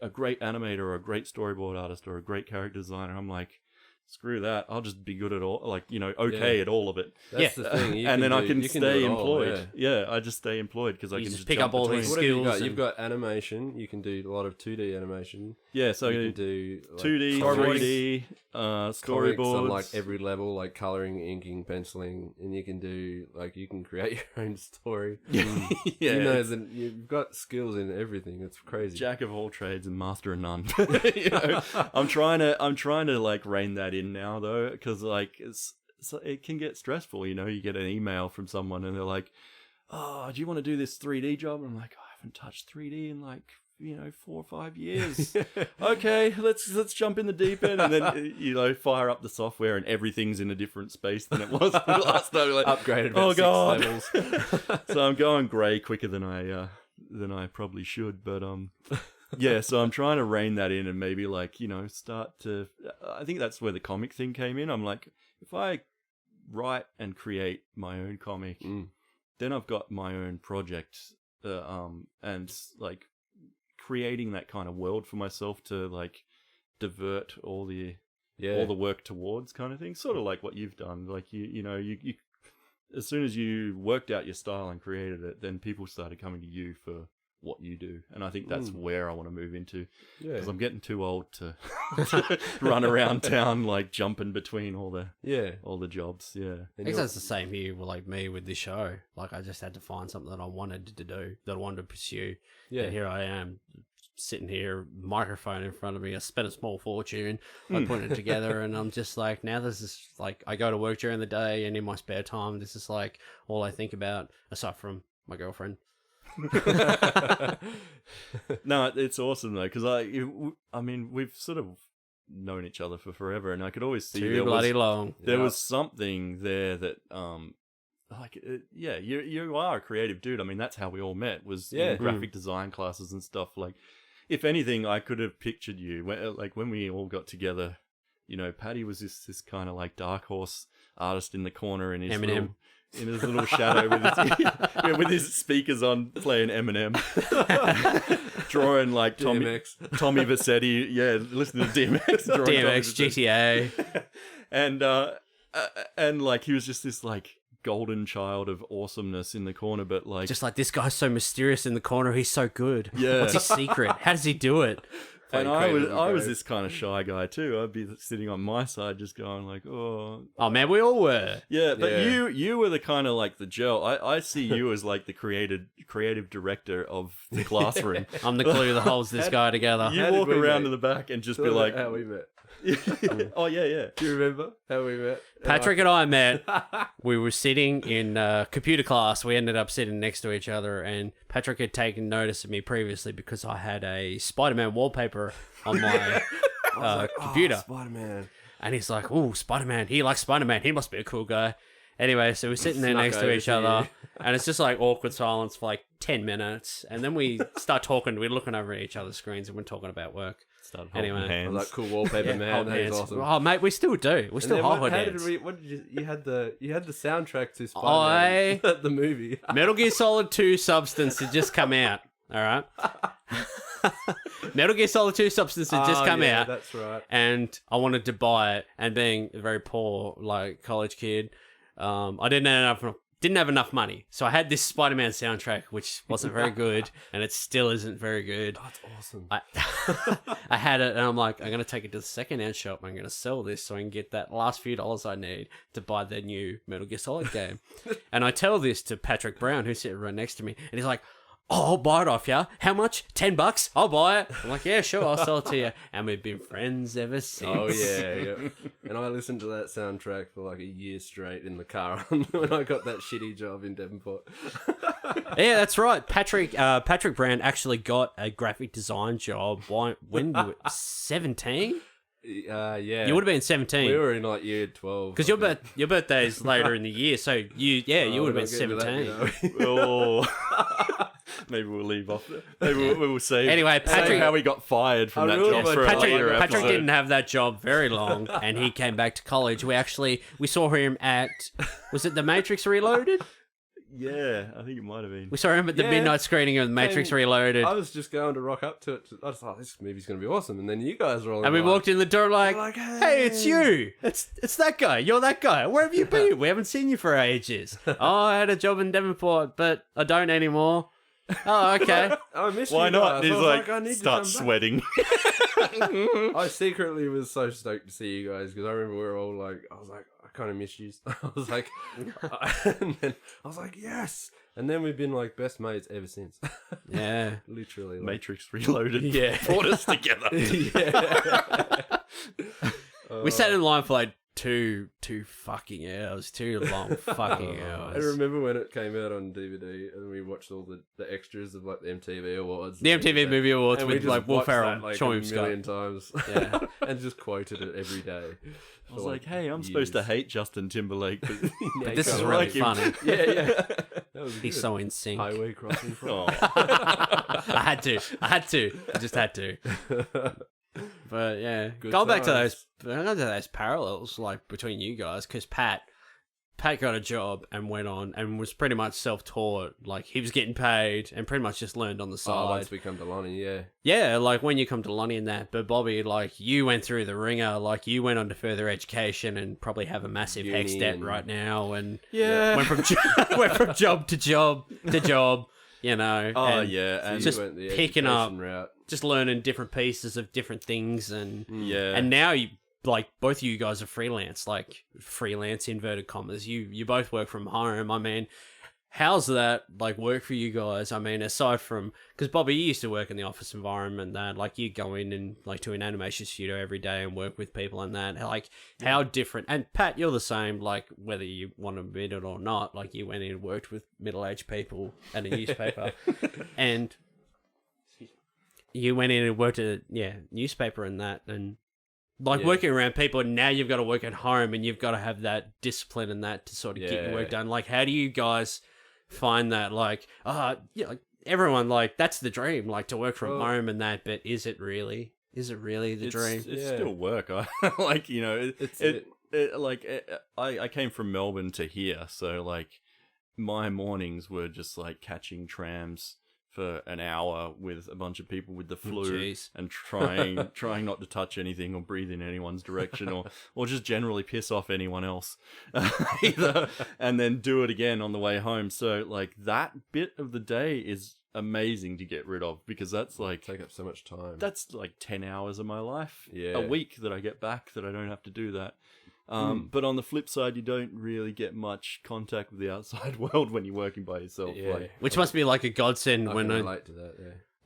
a great animator or a great storyboard artist or a great character designer. I'm like, screw that. I'll just be good at all, at all of it. That's the thing. And then I can stay employed. I just stay employed because I can just pick up all these skills. You've got animation. You can do a lot of 2D animation. Yeah, so you can do like 2D, 3D, storyboards on like every level, like coloring, inking, penciling, and you can create your own story. You've got skills in everything. It's crazy. Jack of all trades and master of none. I'm trying to like rein that in now though, because like it can get stressful. You get an email from someone and they're like, oh, do you want to do this 3D job? And I'm like, I haven't touched 3D in like 4 or 5 years. Okay, let's jump in the deep end, and then fire up the software and everything's in a different space than it was last time. Like, upgraded about 6 levels. So I'm going grey quicker than I probably should, but so I'm trying to rein that in and maybe start to... I think that's where the comic thing came in. I'm like, if I write and create my own comic, then I've got my own project, and like creating that kind of world for myself to like divert all the work towards, kind of thing. Sort of like what you've done. Like you as soon as you worked out your style and created it, then people started coming to you for what you do, and I think that's where I want to move into, because I'm getting too old to run around town like jumping between all the jobs. I think that's the same here with like me with this show. Like I just had to find something that I wanted to do, that I wanted to pursue, and here I am sitting here, microphone in front of me. I spent a small fortune, I put it together, and I'm just like, now this is like, I go to work during the day, and in my spare time this is like all I think about, aside from my girlfriend. No, it's awesome though, because I mean we've sort of known each other for forever, and I could always see too bloody long. There was something there that you are a creative dude. I mean, that's how we all met, was in graphic design classes and stuff. Like, if anything, I could have pictured you when we all got together Paddy was this kind of like dark horse artist in the corner in his Eminem. Little shadow with his speakers on, playing Eminem, drawing like Tommy Vercetti, listening to DMX, drawing DMX, GTA, and like he was just this like golden child of awesomeness in the corner, but like just like this guy's so mysterious in the corner, he's so good. Yeah, what's his secret? How does he do it? And I was this kind of shy guy too. I'd be sitting on my side, just going like, "Oh man, we all were." Yeah, but you were the kind of like the gel. I see you as like the creative director of the classroom. I'm the glue that holds this guy together. You walk around to the back and just be like, "How we met." Oh yeah. Do you remember how we met? Patrick and I met. We were sitting in computer class. We ended up sitting next to each other, and Patrick had taken notice of me previously because I had a Spider-Man wallpaper on my computer. Spider-Man. And he's like, "Oh, Spider-Man. He likes Spider-Man. He must be a cool guy." Anyway, so we're sitting there next to each other, and it's just like awkward silence for like 10 minutes, and then we start talking. We're looking over at each other's screens, and we're talking about work. Started holding hands. Like cool wallpaper, man. That is awesome. Oh, mate, we still do. We still hold hands. What did you had the soundtrack to Spider-Man, the movie. Metal Gear Solid 2 Substance had just come out. All right. Metal Gear Solid 2 Substance had just come out. That's right. And I wanted to buy it, and being a very poor like college kid, I didn't have enough money, so I had this Spider-Man soundtrack, which wasn't very good, and it still isn't very good. That's awesome. I had it, and I'm like, I'm gonna take it to the second-hand shop. I'm gonna sell this so I can get that last few dollars I need to buy the new Metal Gear Solid game. And I tell this to Patrick Brown, who's sitting right next to me, and he's like, "Oh, I'll buy it off you. How much? $10? I'll buy it." I'm like, "Yeah, sure, I'll sell it to you." And we've been friends ever since. Oh, yeah. And I listened to that soundtrack for like a year straight in the car when I got that shitty job in Devonport. Yeah, that's right. Patrick Brown actually got a graphic design job when you were 17? Yeah. You would have been 17. We were in like year 12. Because your birthday's later in the year, so you would have been 17. Maybe we'll leave off there. Maybe we'll say anyway, Patrick, how we got fired from that job for a later episode. Patrick didn't have that job very long, and he came back to college. We saw him at, was it The Matrix Reloaded? Yeah, I think it might have been. We saw him at the midnight screening of The Matrix Reloaded. I was just going to rock up to it. I was like, this movie's going to be awesome. And then you guys were all and we walked in the door like, hey, it's you. It's that guy. You're that guy. Where have you been? We haven't seen you for ages. Oh, I had a job in Devonport, but I don't anymore. Oh, okay. I missed Why you not? guys. He's like, I need start to come sweating. I secretly was so stoked to see you guys because I remember we were all like, I was like, I kind of miss you. I was like, and then I was like, yes. And then we've been like best mates ever since. Yeah. Literally. Like, Matrix Reloaded. Yeah. Brought us together. Yeah. We sat in line for like two fucking hours. 2 long fucking hours. I remember when it came out on DVD and we watched all the extras of like the MTV Awards. The MTV Movie Awards and with like Will Ferrell, like Sean a million times. Yeah. And just quoted it every day. I was like, hey, I'm supposed to hate Justin Timberlake, but this is really funny. Yeah. He's so in sync. Highway crossing from. I had to. I just had to. But yeah, going back to those parallels like between you guys, because Pat got a job and went on and was pretty much self-taught. Like he was getting paid and pretty much just learned on the side. Once we come to Lonnie, yeah. Yeah, like when you come to Lonnie and that. But Bobby, like you went through the ringer. Like you went on to further education and probably have a massive HEX debt right now. And went from job to job to job. You know. Oh and yeah, and just picking up, route. Just learning different pieces of different things, and and now you. Like both of you guys are freelance, like freelance inverted commas. You both work from home. I mean, how's that like work for you guys? I mean, aside from because Bobby, you used to work in the office environment, that like you go in and like to an animation studio every day and work with people and that. Like how different? And Pat, you're the same. Like whether you want to admit it or not, like you went in and worked with middle-aged people at a newspaper, and you went in and worked at newspaper and that and. Like working around people, and now you've got to work at home, and you've got to have that discipline and that to sort of get your work done. Like, how do you guys find that? Like, everyone like that's the dream, like to work from home and that. But is it really? Is it really the dream? It's still work. I came from Melbourne to here, so like my mornings were just like catching trams for an hour with a bunch of people with the flu and trying not to touch anything or breathe in anyone's direction or just generally piss off anyone else either, and then do it again on the way home. So like that bit of the day is amazing to get rid of, because that's like take up so much time. That's like 10 hours of my life a week that I get back that I don't have to do that. But on the flip side, you don't really get much contact with the outside world when you're working by yourself. Which must be like a godsend when relate to that.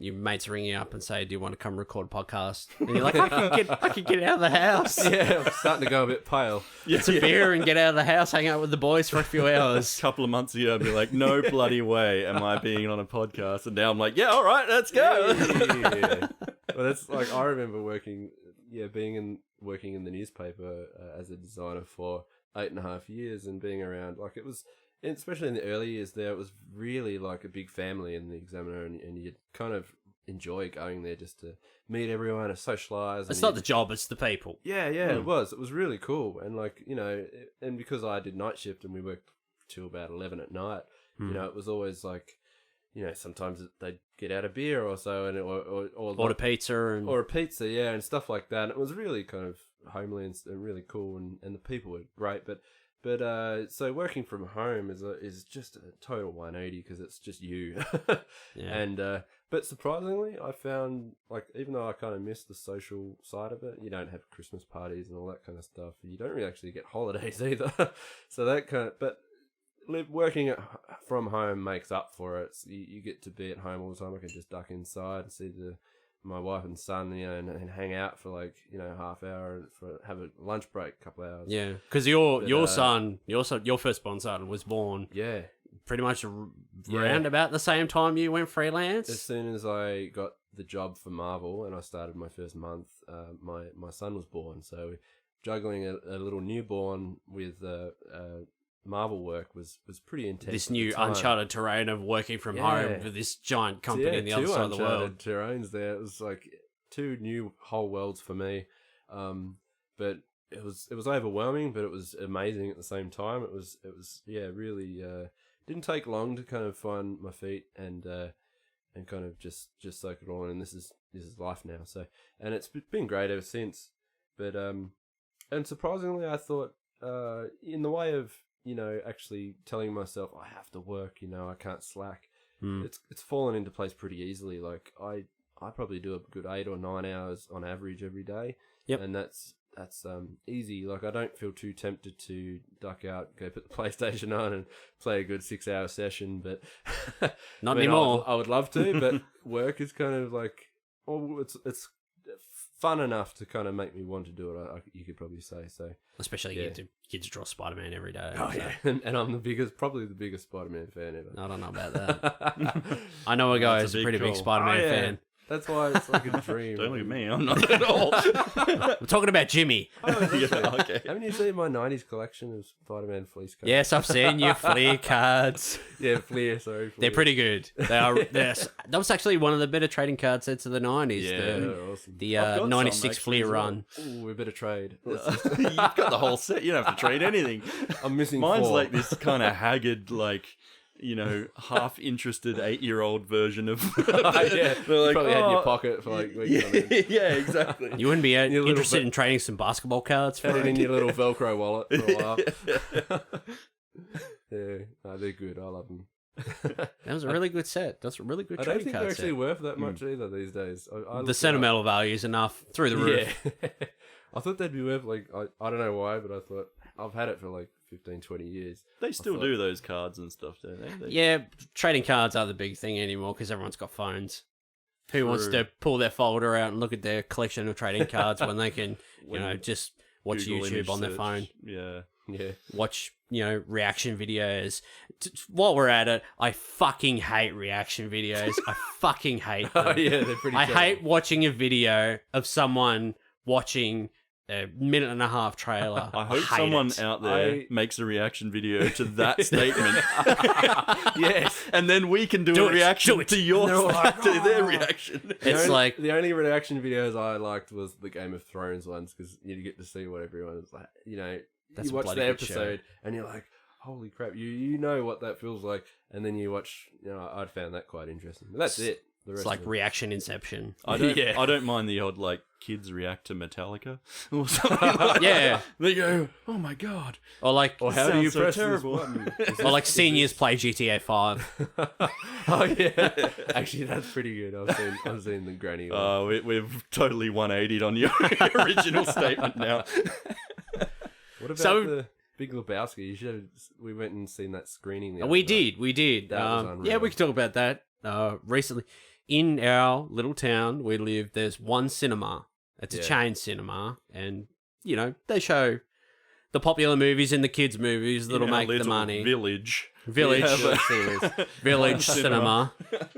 your mates ring you up and say, "Do you want to come record a podcast?" And you're like, I can get out of the house. Yeah, I'm starting to go a bit pale. Get some beer and get out of the house, hang out with the boys for a few hours. A couple of months ago, I'd be like, no bloody way am I being on a podcast. And now I'm like, yeah, all right, let's go. Yeah. Well, that's like, I remember working in the newspaper as a designer for 8.5 years, and being around, like, it was, especially in the early years there, it was really like a big family in the Examiner, and you'd kind of enjoy going there just to meet everyone and socialise. It's not the job, it's the people. Yeah, it was really cool. And like, you know, and because I did night shift and we worked till about 11 at night, you know, it was always like, you know, sometimes they'd get out a beer or so, and or order pizza or a pizza, and stuff like that. And it was really kind of homely and really cool, and the people were great. But so working from home is just a total 180, because it's just you. And but surprisingly, I found, like, even though I kind of miss the social side of it, you don't have Christmas parties and all that kind of stuff. You don't really actually get holidays either. So that kind of, but working from home makes up for it. So you get to be at home all the time. I can just duck inside and see my wife and son, you know, and hang out for like, you know, half hour, have a lunch break, a couple of hours. Yeah, because your firstborn son was born. Yeah. Pretty much around about the same time you went freelance. As soon as I got the job for Marvel and I started my first month, my son was born. So juggling a little newborn with Marvel work was pretty intense. This new uncharted terrain of working from home for this giant company on the other side of the world. Terrains there. It was like 2 new whole worlds for me. But it was overwhelming, but it was amazing at the same time. It was really didn't take long to kind of find my feet and kind of just soak it all in. And this is life now. So, and it's been great ever since. But and surprisingly, I thought in the way of, you know, actually telling myself I have to work, you know, I can't slack. It's fallen into place pretty easily. Like I probably do a good 8 or 9 hours on average every day. Yep. And that's easy. Like, I don't feel too tempted to duck out, go put the PlayStation on and play a good 6-hour session, but not anymore. I would love to, but work is kind of like, it's fun enough to kind of make me want to do it, you could probably say. So especially you get to draw Spider-Man every day. Oh, yeah. And I'm probably the biggest Spider-Man fan ever. I don't know about that. I know a guy who's a pretty big Spider-Man fan. That's why it's like a dream. Don't look at me, I'm not at all. We're talking about Jimmy. Okay. Haven't you seen my 90s collection of Spider-Man fleece cards? Yes, I've seen your Fleer cards. Yeah, Fleer. They're pretty good. That was actually one of the better trading card sets of the 90s. Yeah, they're awesome. The 96 Fleer run. Ooh, we better trade. You've got the whole set. You don't have to trade anything. I'm missing Mine's 4. like this kind of haggard, like, you know, half-interested 8-year-old version of... Yeah, like, you probably had in your pocket for like weeks on end. Yeah, exactly. You wouldn't be interested in trading some basketball cards for it it? in your little Velcro wallet for a while. Yeah, no, they're good. I love them. That was a really good set. That's a really good I trading don't think card they're actually set. worth that much either these days. The sentimental value is enough through the roof. Yeah. I thought they'd be worth, like, I don't know why, but I thought, I've had it for like 15, 20 years. They still do those cards and stuff, don't they? Yeah, trading cards are the big thing anymore because everyone's got phones. Who wants to pull their folder out and look at their collection of trading cards when they can, you know, just watch Google YouTube image on their search. phone? Yeah. Watch, you know, reaction videos. While we're at it, I fucking hate reaction videos. I fucking hate them. Oh, yeah, they're pretty I terrible. hate watching a video of someone watching a minute and a half trailer. I hope hate someone it. out there makes a reaction video to that statement. Yes. And then we can do a it, reaction do it. to yours, to their reaction. It's like the only reaction videos I liked was the Game of Thrones ones because you get to see what everyone's like. You know, That's you a watch bloody the good show. episode and you're like, holy crap, you know what that feels like, and then you watch. You know, I'd found that quite interesting. But that's it. The rest it's like of it. reaction inception. I don't. Yeah. I don't mind the odd like kids react to Metallica or something. Like Yeah. They go, "Oh my god!" Or like, Or how do you sounds so press terrible. this button? or like seniors play GTA 5. Oh yeah, actually that's pretty good. I've seen the granny one. We've totally 180'd on your original statement now. What about So- the Big Lebowski? We went and seen that screening. The other We night. did. That was Yeah, unreal. we can talk about that. Recently, in our little town we live, there's one cinema. It's a Yeah. chain cinema, and you know they show the popular movies and the kids' movies that'll In our make the little money. Village. Village, Yeah, Cinemas. village Cinema. cinema.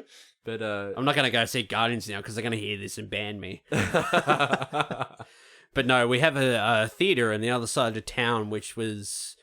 But I'm not going to go see Guardians now because they're going to hear this and ban me. But no, we have a theater on the other side of town, which was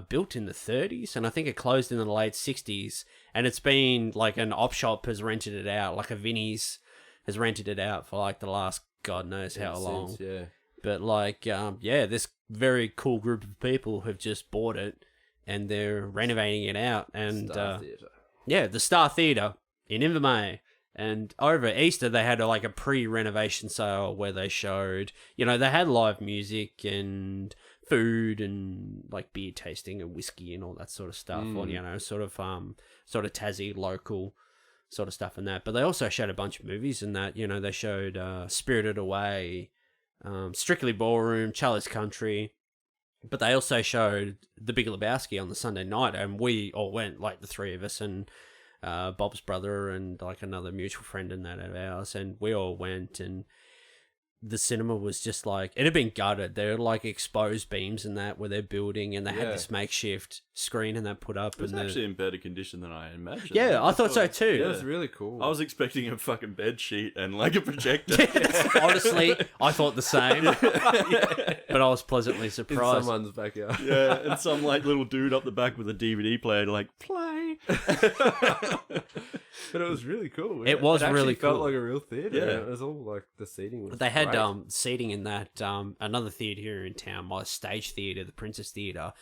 built in the 30s, and I think it closed in the late 60s. And it's been like an op shop has rented it out, like a Vinnie's has rented it out for like the last God knows how long. Since, yeah. But like, yeah, this very cool group of people have just bought it, and they're renovating it out. And Star Theatre. yeah, the Star Theatre in Invermay. And over Easter, they had like a pre-renovation sale where they showed, you know, they had live music and food and like beer tasting and whiskey and all that sort of stuff, or you know, sort of Tassie local sort of stuff and that. But they also showed a bunch of movies and that, you know, they showed Spirited Away, Strictly Ballroom, Charlie's Country. But they also showed The Big Lebowski on the Sunday night, and we all went, like the three of us and Bob's brother and like another mutual friend and that of ours, and we all went, and the cinema was just like, it had been gutted. There were like exposed beams and that where they're building, and they had this makeshift screen and that put up. It was and actually in better condition than I imagined. yeah, I thought so too. It was really cool. I was expecting a fucking bed sheet and like a projector. Honestly, I thought the same, but I was pleasantly in surprised. someone's backyard. Yeah, and some like little dude up the back with a DVD player like play. But it was really cool. It was actually really felt cool. like a real theater. Yeah. It was all like the seating was They had great. seating in that another theatre here in town, my stage theatre, the Princess Theatre.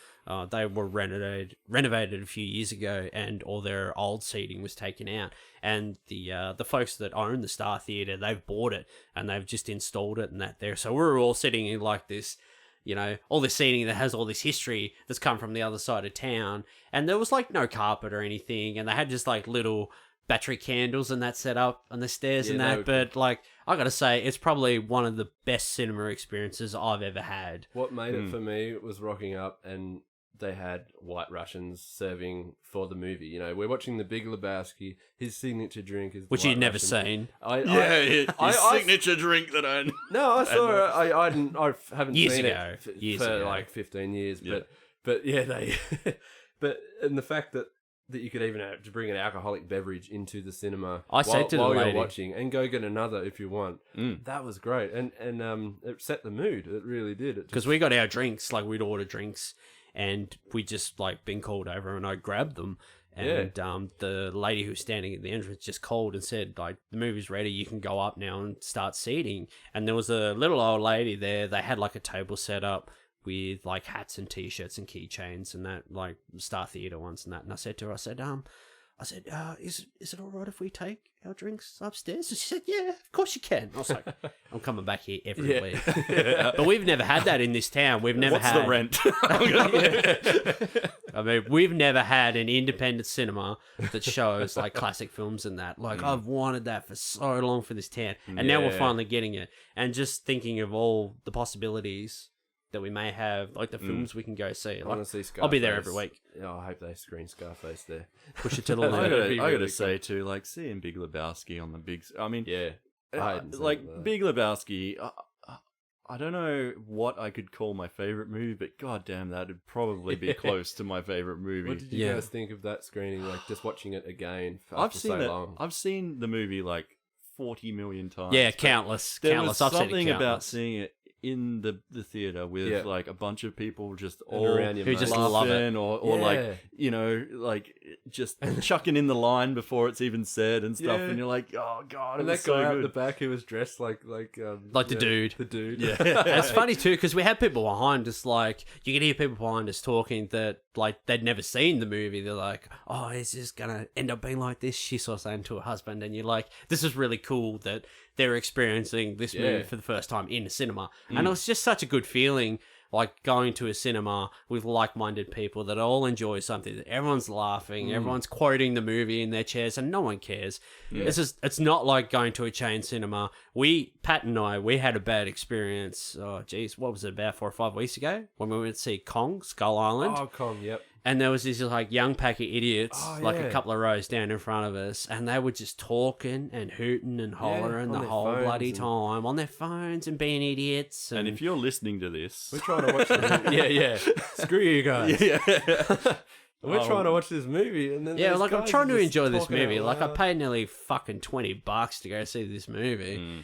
They were renovated a few years ago, and all their old seating was taken out. And the folks that own the Star Theatre, they've bought it and they've just installed it and that there. So we're all sitting in like this, you know, all this seating that has all this history that's come from the other side of town. And there was like no carpet or anything, and they had just like little battery candles and that set up on the stairs and Yeah, that. they were But like, I gotta say, it's probably one of the best cinema experiences I've ever had. What made it for me was rocking up and they had White Russians serving for the movie. You know, we're watching The Big Lebowski. His signature drink is Which White you'd never Russian. seen. His I- signature drink that I. No, I saw it. I haven't Years seen ago. it Years for ago. like 15 years. Yeah. But yeah, they. But and the fact that you could even have to bring an alcoholic beverage into the cinema. I said to the while lady- you're watching, and go get another if you want. Mm. That was great, and it set the mood. It really did. It Because just, we got our drinks, like we'd order drinks, and we just like been called over, and I grabbed them. And the lady who was standing at the entrance just called and said, like, the movie's ready, you can go up now and start seating. And there was a little old lady there. They had like a table set up with like hats and t-shirts and keychains and that, like Star Theatre ones and that. And I said to her, I said, is it all right if we take our drinks upstairs? And she said, yeah, of course you can. I was like, I'm coming back here every Yeah. week. But we've never had that in this town. We've never What's had the rent? I mean, we've never had an independent cinema that shows like classic films and that. Like, I've wanted that for so long for this town, and now we're Yeah. finally getting it. And just thinking of all the possibilities that we may have, like the films we can go see. I want Like, to see Scarface. I'll be there every week. Yeah, I hope they screen Scarface there. Push it to the I I limit. That'd gotta, be I gotta really say too, like seeing Big Lebowski on the big. I mean, Yeah, I hadn't seen like it, though. Big Lebowski. I don't know what I could call my favorite movie, but goddamn, that'd probably be close to my favorite movie. What did you Yeah. guys think of that screening? Like just watching it again after I've seen so it. long. I've seen the movie like 40 million times. Yeah, but countless. There Countless. was I've seen it something about countless. seeing it in the theater with like a bunch of people just all around you, who mate. just love it, or like, you know, like just chucking in the line before it's even said and stuff, and you're like, oh god, And it that was so guy out good. the back who was dressed like the dude. The dude. Yeah. It's funny too because we had people behind us, like you can hear people behind us talking that like they'd never seen the movie. They're like, "Oh, is this gonna end up being like this?" She saw saying to her husband, and you're like, "This is really cool that they're experiencing this movie for the first time in a cinema." And it was just such a good feeling, like going to a cinema with like-minded people that all enjoy something, that everyone's laughing, everyone's quoting the movie in their chairs, and no one cares. It's not like going to a chain cinema. Pat and I, we had a bad experience. Oh, geez, what was it, about 4 or 5 weeks ago when we went to see Kong, Skull Island? Oh, Kong, yep. And there was these like young pack of idiots, like a couple of rows down in front of us, and they were just talking and hooting and hollering on the their whole phones bloody time on their phones and being idiots. And if you're listening to this, We're trying to watch the yeah. Screw you guys. We're trying to watch this movie, and then yeah, these like I'm guys trying are to just enjoy this talking movie. out Like I loud. paid nearly fucking $20 to go see this movie.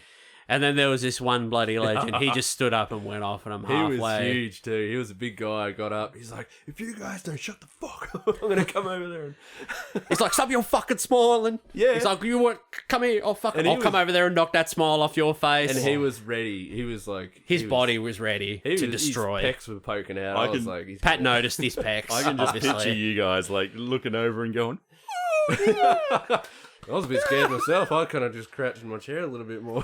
And then there was this one bloody legend. He just stood up and went off, and I'm He halfway. was huge too. He was a big guy. Got up. He's like, "If you guys don't shut the fuck up, I'm gonna come over there." And He's like, "Stop your fucking smiling." Yeah. He's like, "You want come here? I'll And he come was- over there and knock that smile off your face." and he was ready. He was like, his body was ready to destroy. His pecs were poking out. I I was can- like, he's Pat noticed his pecs. I can just obviously. picture you guys like looking over and going, I was a bit scared myself. I kind of just crouched in my chair a little bit more.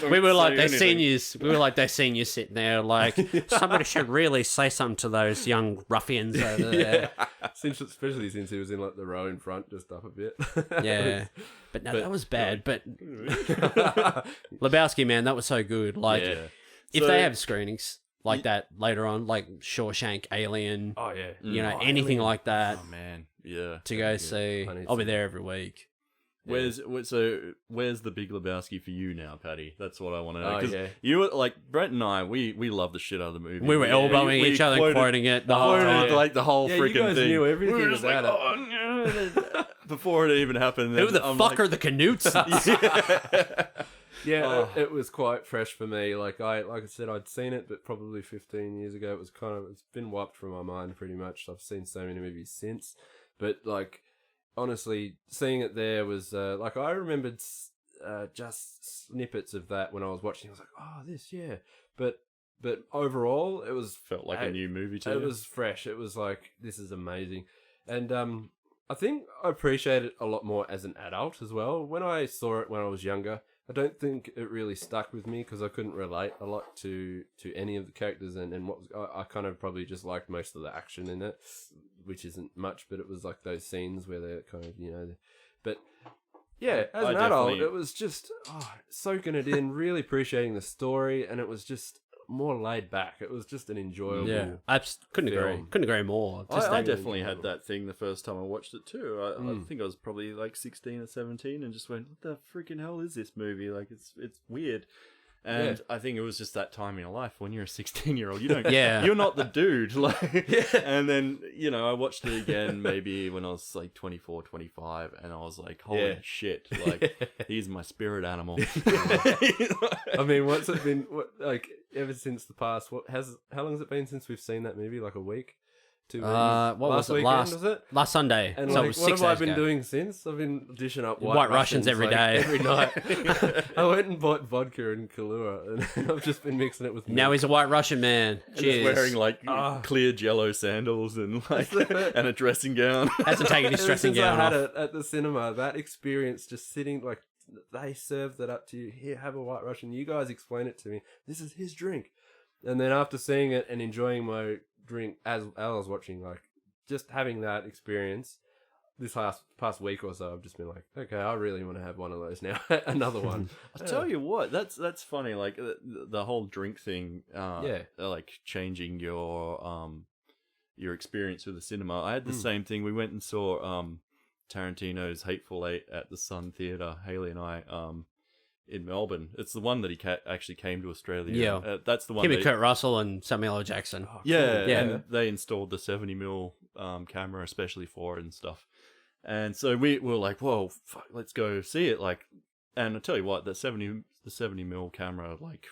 We were like, say they anything. seen you. We were like, they seen you sitting there. Like, somebody should really say something to those young ruffians over there. Especially since he was in like the row in front, just up a bit. Yeah, but no, that was bad. But Lebowski, man, that was so good. Like, yeah. if So- they have screenings like that later on, like Shawshank, Alien, Oh yeah. you know, anything like that Oh man, yeah. to go see, I need I'll be to- there every week. Where's the Big Lebowski for you now, Patty? That's what I want to know. Oh, 'Cause yeah. you were like Brett and I. We love the shit out of the movie. We were elbowing each other and quoting it the whole quoted time. like the whole Yeah, you freaking guys thing. knew everything We were just like, about it. oh no! Before it even happened. Who the I'm fuck like, are the Canutes? Yeah, Oh. it was quite fresh for me. Like I said, I'd seen it, but probably 15 years ago. It's been wiped from my mind pretty much. I've seen so many movies since, but like honestly, seeing it there was like I remembered just snippets of that when I was watching. I was like, oh, this, yeah, but overall, it was felt like a new movie to It you. was fresh. It was like, this is amazing, and I think I appreciate it a lot more as an adult as well. When I saw it when I was younger, I don't think it really stuck with me because I couldn't relate a lot to any of the characters and what was, I kind of probably just liked most of the action in it, which isn't much, but it was like those scenes where they're kind of, you know, but yeah, as I an adult, definitely- it was just soaking it in, really appreciating the story, and it was just more laid back. It was just an enjoyable. Yeah, I couldn't agree. film. Couldn't agree more. Just I that- definitely had that thing the first time I watched it too. I think I was probably like 16 or 17 and just went, what the freaking hell is this movie? Like, it's weird. And Yeah. I think it was just that time in your life when you're a 16-year-old. You don't, Yeah. you're not the dude. Like, and then, you know, I watched it again maybe when I was like 24, 25, and I was like, holy Yeah. shit, like, he's my spirit animal. I mean, what's it been? Like ever since the past? How long has it been since we've seen that movie? Like a week, 2 weeks. What was it? weekend, Last was it? last Sunday. And so like, it was what 6 have I days been ago. doing since? I've been dishing up White Russians every like, day. every night. I went and bought vodka and Kahlua, and I've just been mixing it with milk. Now he's a White Russian man. Just Cheers. wearing like clear jello sandals and like and a dressing gown. Hasn't taken his Ever dressing since gown I had off. it at the cinema, that experience, just sitting like they served that up to you. Here, have a White Russian. You guys explain it to me. This is his drink. And then after seeing it and enjoying my drink as I was watching, like just having that experience, this past week or so, I've just been like, okay, I really want to have one of those now. Another one. I tell you what, that's funny. Like the whole drink thing, like changing your experience with the cinema. I had the same thing. We went and saw Tarantino's Hateful Eight at the Sun Theatre. Haley and I, in Melbourne. It's the one that he actually came to Australia. Yeah. That's the one. Him and Kurt Russell and Samuel L. Jackson. Yeah, Yeah. and they installed the 70mm camera especially for it and stuff. And so we were like, whoa, fuck, let's go see it. Like, and I tell you what, the 70mm camera, like,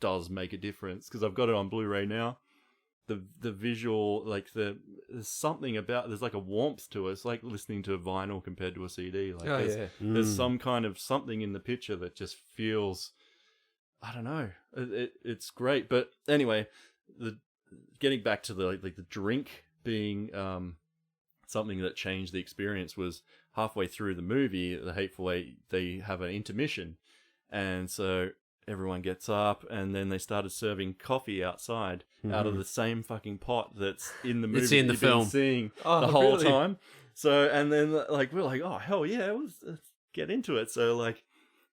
does make a difference, because I've got it on Blu-ray now. The visual, like there's something about, there's like a warmth to it. It's like listening to a vinyl compared to a CD. Like there's some kind of something in the picture that just feels, I don't know, it's great. But anyway, getting back to the drink being something that changed the experience was halfway through the movie, The Hateful Eight, they have an intermission, and so everyone gets up, and then they started serving coffee outside out of the same fucking pot that's in the movie. It's in the film. Been seeing the whole time. So, and then like we're like, oh hell yeah, let's get into it. So like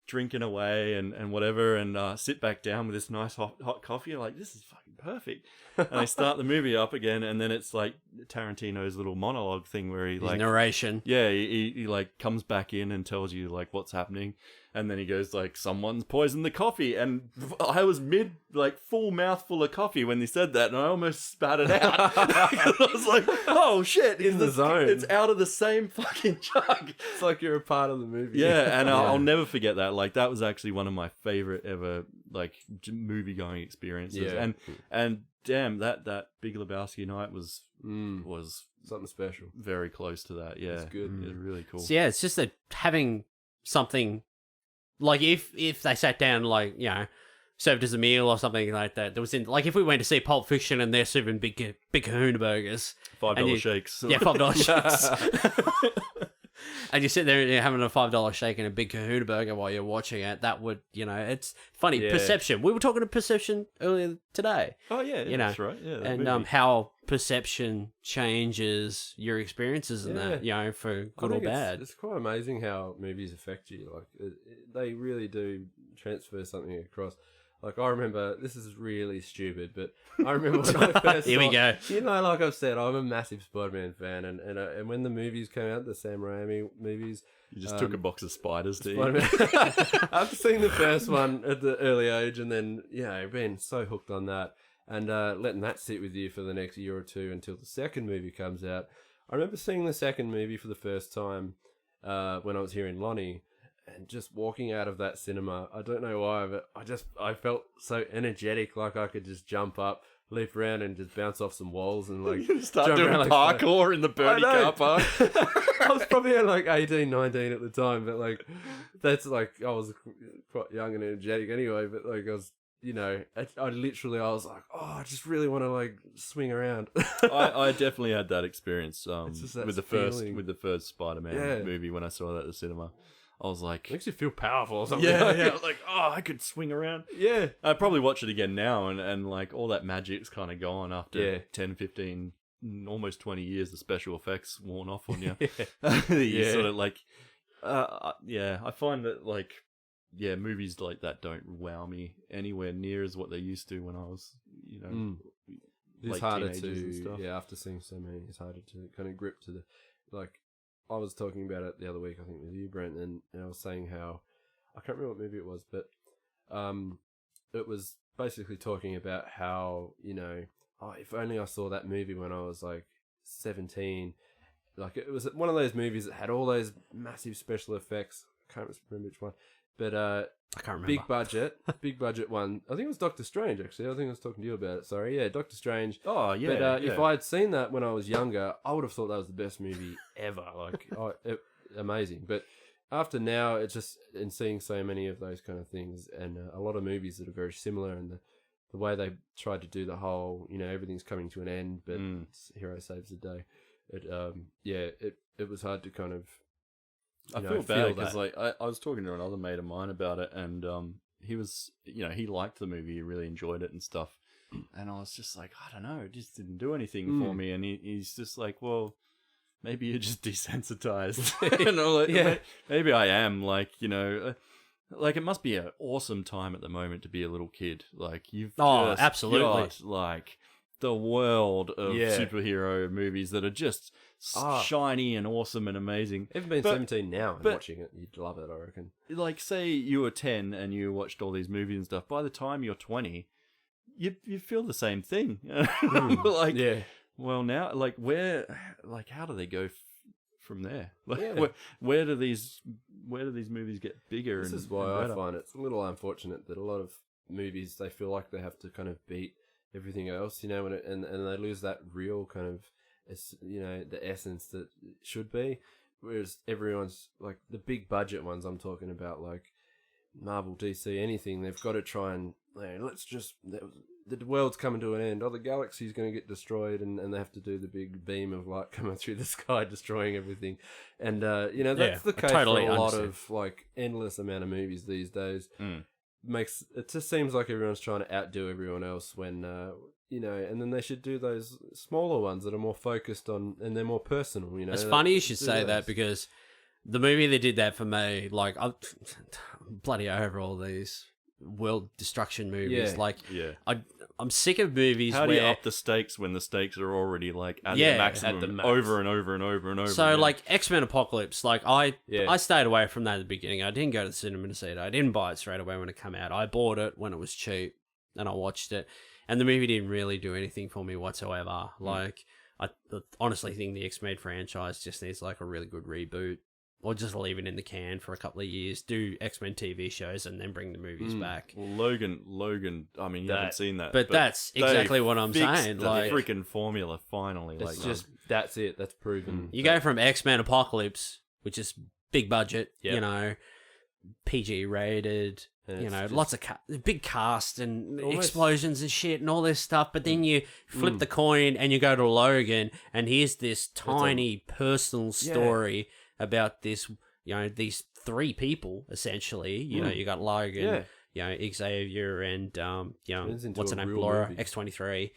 drinking away and whatever, and sit back down with this nice hot coffee. Like, this is fucking perfect. And I start the movie up again, and then it's like Tarantino's little monologue thing where he like narration. Yeah, he like comes back in and tells you like what's happening, and then he goes like, someone's poisoned the coffee, and I was mid like full mouthful of coffee when he said that, and I almost spat it out. I was like, oh shit, in the zone. It's out of the same fucking jug. It's like you're a part of the movie. Yeah, and I'll never forget that. Like, that was actually one of my favorite ever like movie going experiences. Yeah. And damn, that Big Lebowski night was something special. Very close to that. Yeah, it's good. It was really cool. So, yeah, it's just that having something like if they sat down, like, you know, served as a meal or something like that. There was like if we went to see Pulp Fiction and they're serving big Kahuna burgers, $5 shakes. Yeah, $5 shakes. And you sit there and you're having a $5 shake and a big Kahuna burger while you're watching it. That would, you know, it's funny. Yeah. Perception. We were talking to perception earlier today. Oh yeah, you know, that's right. Yeah, and how perception changes your experiences and that, you know, for good or bad. It's quite amazing how movies affect you. Like they really do transfer something across. Like, I remember, this is really stupid, but I remember when I first Here we go. You know, like I've said, I'm a massive Spider-Man fan, and when the movies came out, the Sam Raimi movies... You just took a box of spiders, did you? After seeing the first one at the early age, and then, you know, being so hooked on that, and letting that sit with you for the next year or two until the second movie comes out. I remember seeing the second movie for the first time when I was here in Lonnie, and just walking out of that cinema, I don't know why, but I felt so energetic, like I could just jump up, leap around, and just bounce off some walls and like start doing parkour in the Birdie car park. I was probably like 18, 19 at the time, but like that's like I was quite young and energetic anyway. But like I was, you know, I was like, oh, I just really want to like swing around. I definitely had that experience with feeling. the first Spider-Man movie when I saw that at the cinema. I was like... It makes you feel powerful or something. Yeah, yeah. I was like, oh, I could swing around. Yeah. I'd probably watch it again now, and like, all that magic's kind of gone after 10, 15, almost 20 years. The special effects worn off on you. You sort of like... I find that, like... Yeah, movies like that don't wow me anywhere near as what they used to when I was, you know... It's harder to... Yeah, after seeing so many, it's harder to kind of grip to the... Like... I was talking about it the other week, I think, with you, Brent, and I was saying how... I can't remember what movie it was, but it was basically talking about how, you know, if only I saw that movie when I was, like, 17. Like, it was one of those movies that had all those massive special effects. I can't remember which one. But I can't remember. Big budget one. I think it was Doctor Strange, actually. I think I was talking to you about it. Sorry, yeah, Doctor Strange. Oh, yeah. But if I had seen that when I was younger, I would have thought that was the best movie ever. Like, amazing. But after now, it's just in seeing so many of those kind of things, and a lot of movies that are very similar, and the way they tried to do the whole, you know, everything's coming to an end, but hero saves the day. It was hard to kind of. I feel bad because like I was talking to another mate of mine about it, and he was, you know, he liked the movie, he really enjoyed it and stuff, and I was just like, I don't know, it just didn't do anything for me, and he's just like, well, maybe you're just desensitized, and I'm like, maybe I am, like, you know, like it must be an awesome time at the moment to be a little kid, like you've absolutely got, like the world of superhero movies that are just shiny and awesome and amazing. Even being 17 now and watching it, you'd love it, I reckon. Like, say you were 10 and you watched all these movies and stuff. By the time you're 20, you feel the same thing. Like, well, now, like, how do they go from there? Like, where do these movies get bigger? This is why I find it's a little unfortunate that a lot of movies, they feel like they have to kind of beat everything else, you know, and they lose that real kind of, you know, the essence that it should be. Whereas everyone's, like, the big budget ones I'm talking about, like Marvel, DC, anything, they've got to try and, let's just, the world's coming to an end. Oh, the galaxy's going to get destroyed, and they have to do the big beam of light coming through the sky, destroying everything. And, you know, that's the case for a lot of, like, endless amount of movies these days. It just seems like everyone's trying to outdo everyone else when, you know, and then they should do those smaller ones that are more focused on, and they're more personal, you know. It's funny you should say that, because the movie that did that for me, like, I'm bloody over all these world destruction movies. I'm sick of movies How where... do you up the stakes when the stakes are already, like, at the maximum, at the max. over and over and over and over So, again? like, X-Men Apocalypse, like, I stayed away from that at the beginning. I didn't go to the cinema to see it. I didn't buy it straight away when it came out. I bought it when it was cheap, and I watched it. And the movie didn't really do anything for me whatsoever. Like, I honestly think the X-Men franchise just needs, like, a really good reboot. Or just leave it in the can for a couple of years, do X-Men TV shows, and then bring the movies back. Well, Logan, I mean, you haven't seen that. But that's exactly what I'm saying. The like, freaking formula, finally. It's just, that's it. That's proven. You go from X-Men Apocalypse, which is big budget, you know, PG rated, you know, lots of big cast and explosions and shit and all this stuff. But then you flip the coin and you go to Logan, and here's this tiny personal story about this, you know, these three people essentially. You know, you got Logan, you know, Xavier, and you know, what's her name, Laura, X-23,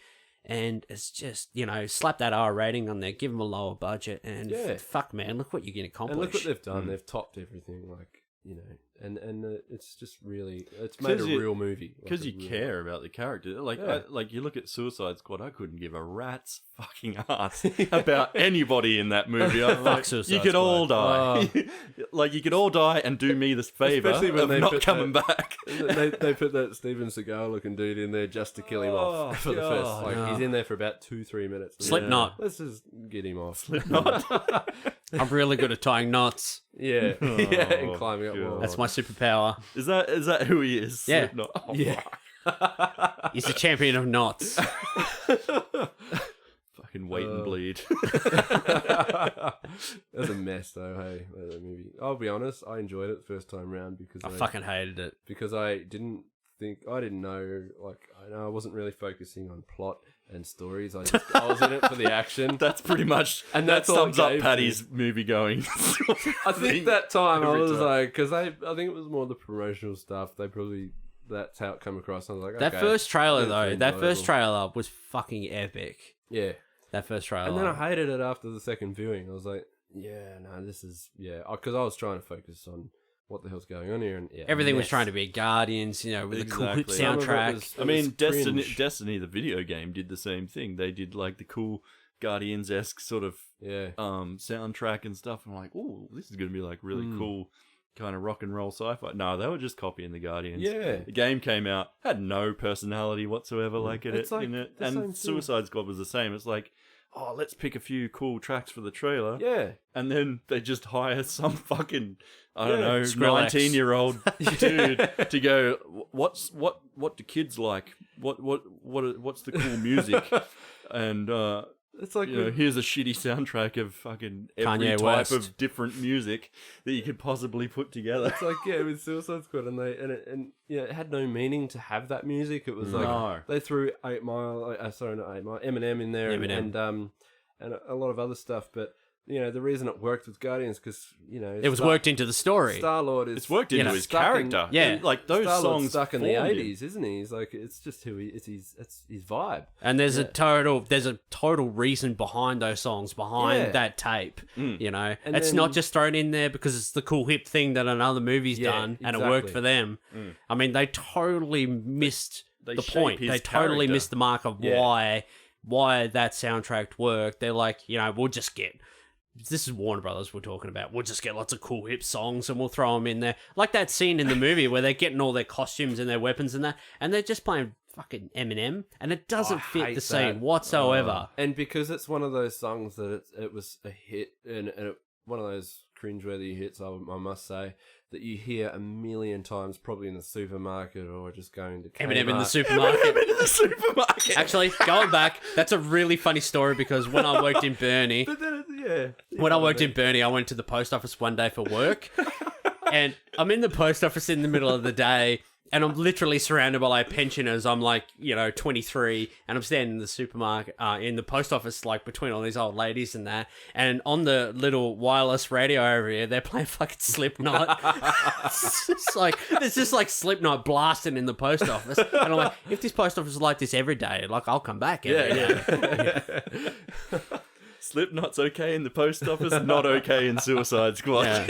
and it's just, you know, slap that R rating on there, give them a lower budget, and fuck, man, look what you can accomplish. And look what they've done. They've topped everything, like, you know, and it's just really, it's made a real movie because you care about the character. Like, like you look at Suicide Squad, I couldn't give a rat's fucking ass about anybody in that movie. You could all die. Like, you could all die and do me this favor of not coming back. They put that Steven Seagal looking dude in there just to kill him off for the first. Like, he's in there for about 2-3 minutes. Slipknot. Let's just get him off. Slipknot. I'm really good at tying knots. Yeah, and climbing up walls. That's my superpower. Is that who he is? Yeah. Slipknot. Oh, Yeah. He's the champion of knots. Fucking wait and bleed. That's a mess, though. Hey, that movie. I'll be honest. I enjoyed it the first time round because I fucking hated it. Because I didn't know. Like, I wasn't really focusing on plot and stories. I was in it for the action. That's pretty much, and that all sums up Paddy's movie going. I think that time I was like, because I think it was more the promotional stuff. That's how it came across. I was like, that first trailer was fucking epic. Yeah, that first trailer. And then I hated it after the second viewing. I was like, because I was trying to focus on what the hell's going on here, and everything was trying to be Guardians, you know, with a cool soundtrack. I mean, Destiny, the video game, did the same thing. They did like the cool Guardians-esque sort of soundtrack and stuff. I'm like, oh, this is gonna be like really cool, kind of rock and roll sci-fi. No, they were just copying the Guardians. Yeah, the game came out, had no personality whatsoever, like in like it, and Suicide Squad was the same. It's like, oh, let's pick a few cool tracks for the trailer. Yeah. And then they just hire some fucking, I don't know, Skrillex. 19-year-old dude to go, what do kids like? What's the cool music? And it's like, you know, here's a shitty soundtrack of fucking every Kanye type West. of different music that you could possibly put together. It's like, with Suicide Squad, and it had no meaning to have that music. It was like they threw 8 Mile, Eminem in there, and a lot of other stuff. But you know, the reason it worked with Guardians because, you know, it was worked into the story. Star-Lord is it's worked into his character. Like those Star-Lord's songs stuck in the 80s, isn't he? He's like, it's just who he it's his vibe. And there's a total reason behind those songs, behind that tape. You know, and it's not just thrown in there because it's the cool hip thing that another movie's done and it worked for them. I mean, they totally missed the point. They totally missed the mark of why that soundtrack worked. They're like, you know, we'll just get. This is Warner Brothers we're talking about. We'll just get lots of cool hip songs and we'll throw them in there. Like that scene in the movie where they're getting all their costumes and their weapons and that, and they're just playing fucking Eminem, and it doesn't fit the scene whatsoever. And because it's one of those songs that it was a hit and one of those cringeworthy hits, I must say, that you hear a million times, probably in the supermarket or just going to Eminem in the supermarket. Eminem in the supermarket. Actually, going back, that's a really funny story because when I worked in Burnie, when I worked in Burnie, I went to the post office one day for work, and I'm in the post office in the middle of the day. And I'm literally surrounded by like pensioners. I'm like, 23, and I'm standing in the supermarket, in the post office, like between all these old ladies and that. And on the little wireless radio over here, they're playing fucking Slipknot. It's just like Slipknot blasting in the post office. And I'm like, if this post office is like this every day, like I'll come back every day. Slipknot's okay in the post office, not okay in Suicide Squad. Yeah.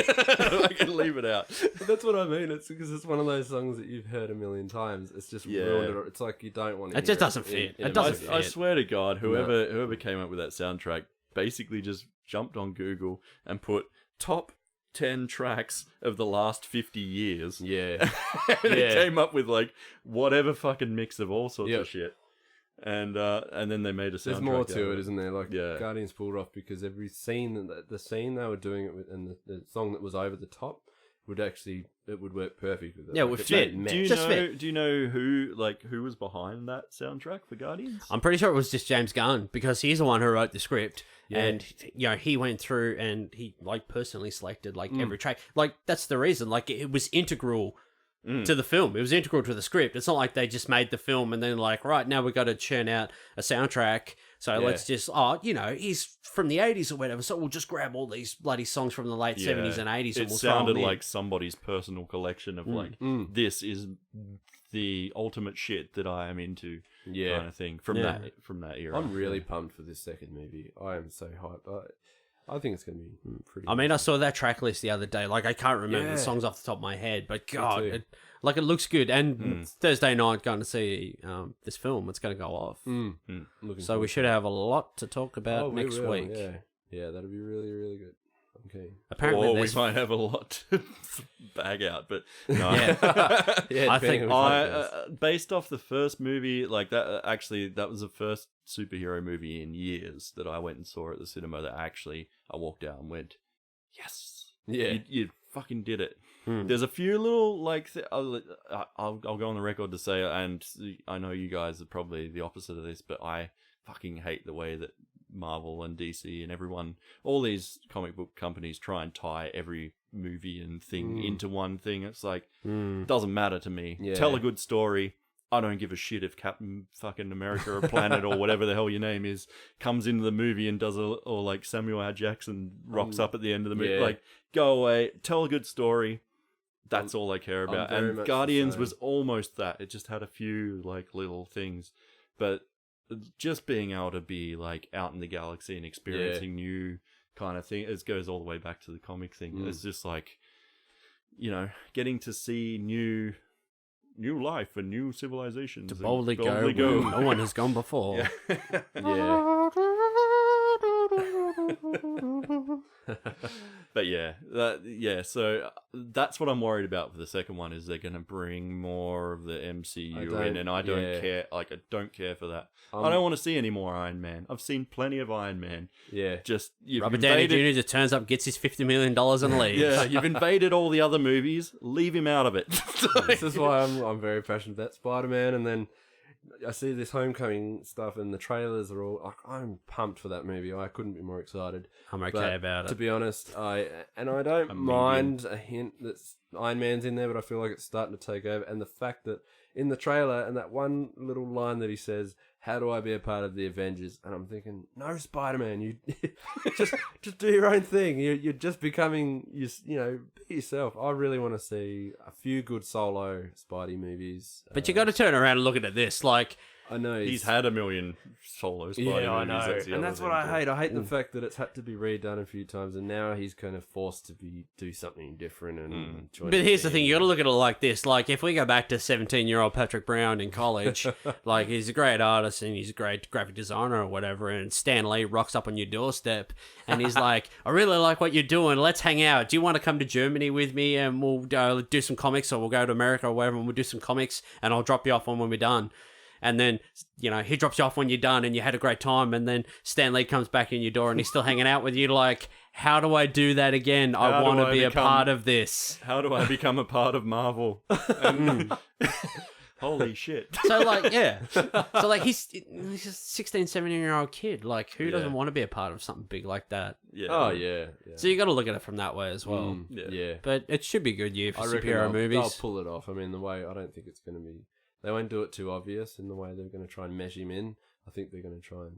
I can leave it out. But that's what I mean. It's because it's one of those songs that you've heard a million times. It's just ruined it. It's like you don't want to. It just doesn't fit. It doesn't fit. I swear to God, whoever came up with that soundtrack basically just jumped on Google and put top 10 tracks of the last 50 years. Yeah. And it came up with like whatever fucking mix of all sorts of shit. And then they made a soundtrack. There's more to it, isn't there? Like, Yeah. Guardians pulled off because every scene, the scene they were doing it with, and the song that was over the top would work perfect with it. Yeah, it would fit. Do you know who was behind that soundtrack for Guardians? I'm pretty sure it was just James Gunn because he's the one who wrote the script. Yeah. And he went through and he like personally selected like every track. Like that's the reason. Like it was integral to the film. It was integral to the script. It's not like they just made the film and then like, right, now we've got to churn out a soundtrack. So let's just, he's from the 80s or whatever. So we'll just grab all these bloody songs from the late 70s and 80s. And it we'll sounded throw them like somebody's personal collection of this is the ultimate shit that I am into, kind of thing from that era. I'm really pumped for this second movie. I am so hyped. I think it's going to be pretty. I mean, I saw that track list the other day. Like, I can't remember the songs off the top of my head, but God, it looks good. And Thursday night, going to see this film. It's going to go off. So we should have a lot to talk about next week. Yeah, that'll be really, really good. Okay. Apparently, we might have a lot to bag out, but no. I think based off the first movie, like that. Actually, that was the first superhero movie in years that I went and saw at the cinema. That actually, I walked out and went, "Yes, you fucking did it." There's a few little like I'll go on the record to say, and I know you guys are probably the opposite of this, but I fucking hate the way that Marvel and DC and everyone, all these comic book companies try and tie every movie and thing into one thing. It's like, doesn't matter to me. Yeah. Tell a good story. I don't give a shit if Captain fucking America or Planet or whatever the hell your name is comes into the movie and does or like Samuel L. Jackson rocks up at the end of the movie. Like, go away. Tell a good story. That's all I care about. And Guardians was almost that. It just had a few like little things, but just being able to be like out in the galaxy and experiencing new kind of thing, it goes all the way back to the comic thing. It's just like, getting to see new life and new civilizations. To boldly go. No one has gone before. But so that's what I'm worried about for the second one, is they're going to bring more of the MCU in, and I don't care. Like, I don't care for that. I don't want to see any more Iron Man. I've seen plenty of Iron Man. Yeah. Just, Robert Downey Jr. just turns up, gets his $50 million and leaves. Yeah, you've invaded all the other movies. Leave him out of it. This is why I'm very passionate about Spider-Man, and then I see this Homecoming stuff and the trailers are all like, I'm pumped for that movie. I couldn't be more excited. I'm okay about it. To be honest, I don't mind a hint that Iron Man's in there, but I feel like it's starting to take over. And the fact that in the trailer and that one little line that he says, "How do I be a part of the Avengers?" And I'm thinking, no, Spider-Man, you just do your own thing. You're just becoming, be yourself. I really want to see a few good solo Spidey movies. But you got to turn around and look at this. Like, I know he's had a million solo Spidey movies. I know, and that's what I hate. I hate the Mm. fact that it's had to be redone a few times, and now he's kind of forced to do something different. And but here's the thing: you got to look at it like this. Like, if we go back to 17-year-old Patrick Brown in college, like, he's a great artist and he's a great graphic designer or whatever, and Stan Lee rocks up on your doorstep and he's like, "I really like what you're doing. Let's hang out. Do you want to come to Germany with me and we'll do some comics, or we'll go to America or wherever and we'll do some comics, and I'll drop you off when we're done." And then, he drops you off when you're done and you had a great time, and then Stan Lee comes back in your door and he's still hanging out with you. Like, how do I do that again? I want to be a part of this. How do I become a part of Marvel? Holy shit. So, like, yeah. So, like, he's a 16, 17-year-old kid. Like, who doesn't want to be a part of something big like that? Yeah. Oh, yeah. So you got to look at it from that way as well. Yeah. But it should be a good year for I reckon superhero movies. They'll pull it off. I mean, the way, I don't think it's going to be... They won't do it too obvious in the way they're going to try and mesh him in. I think they're going to try and,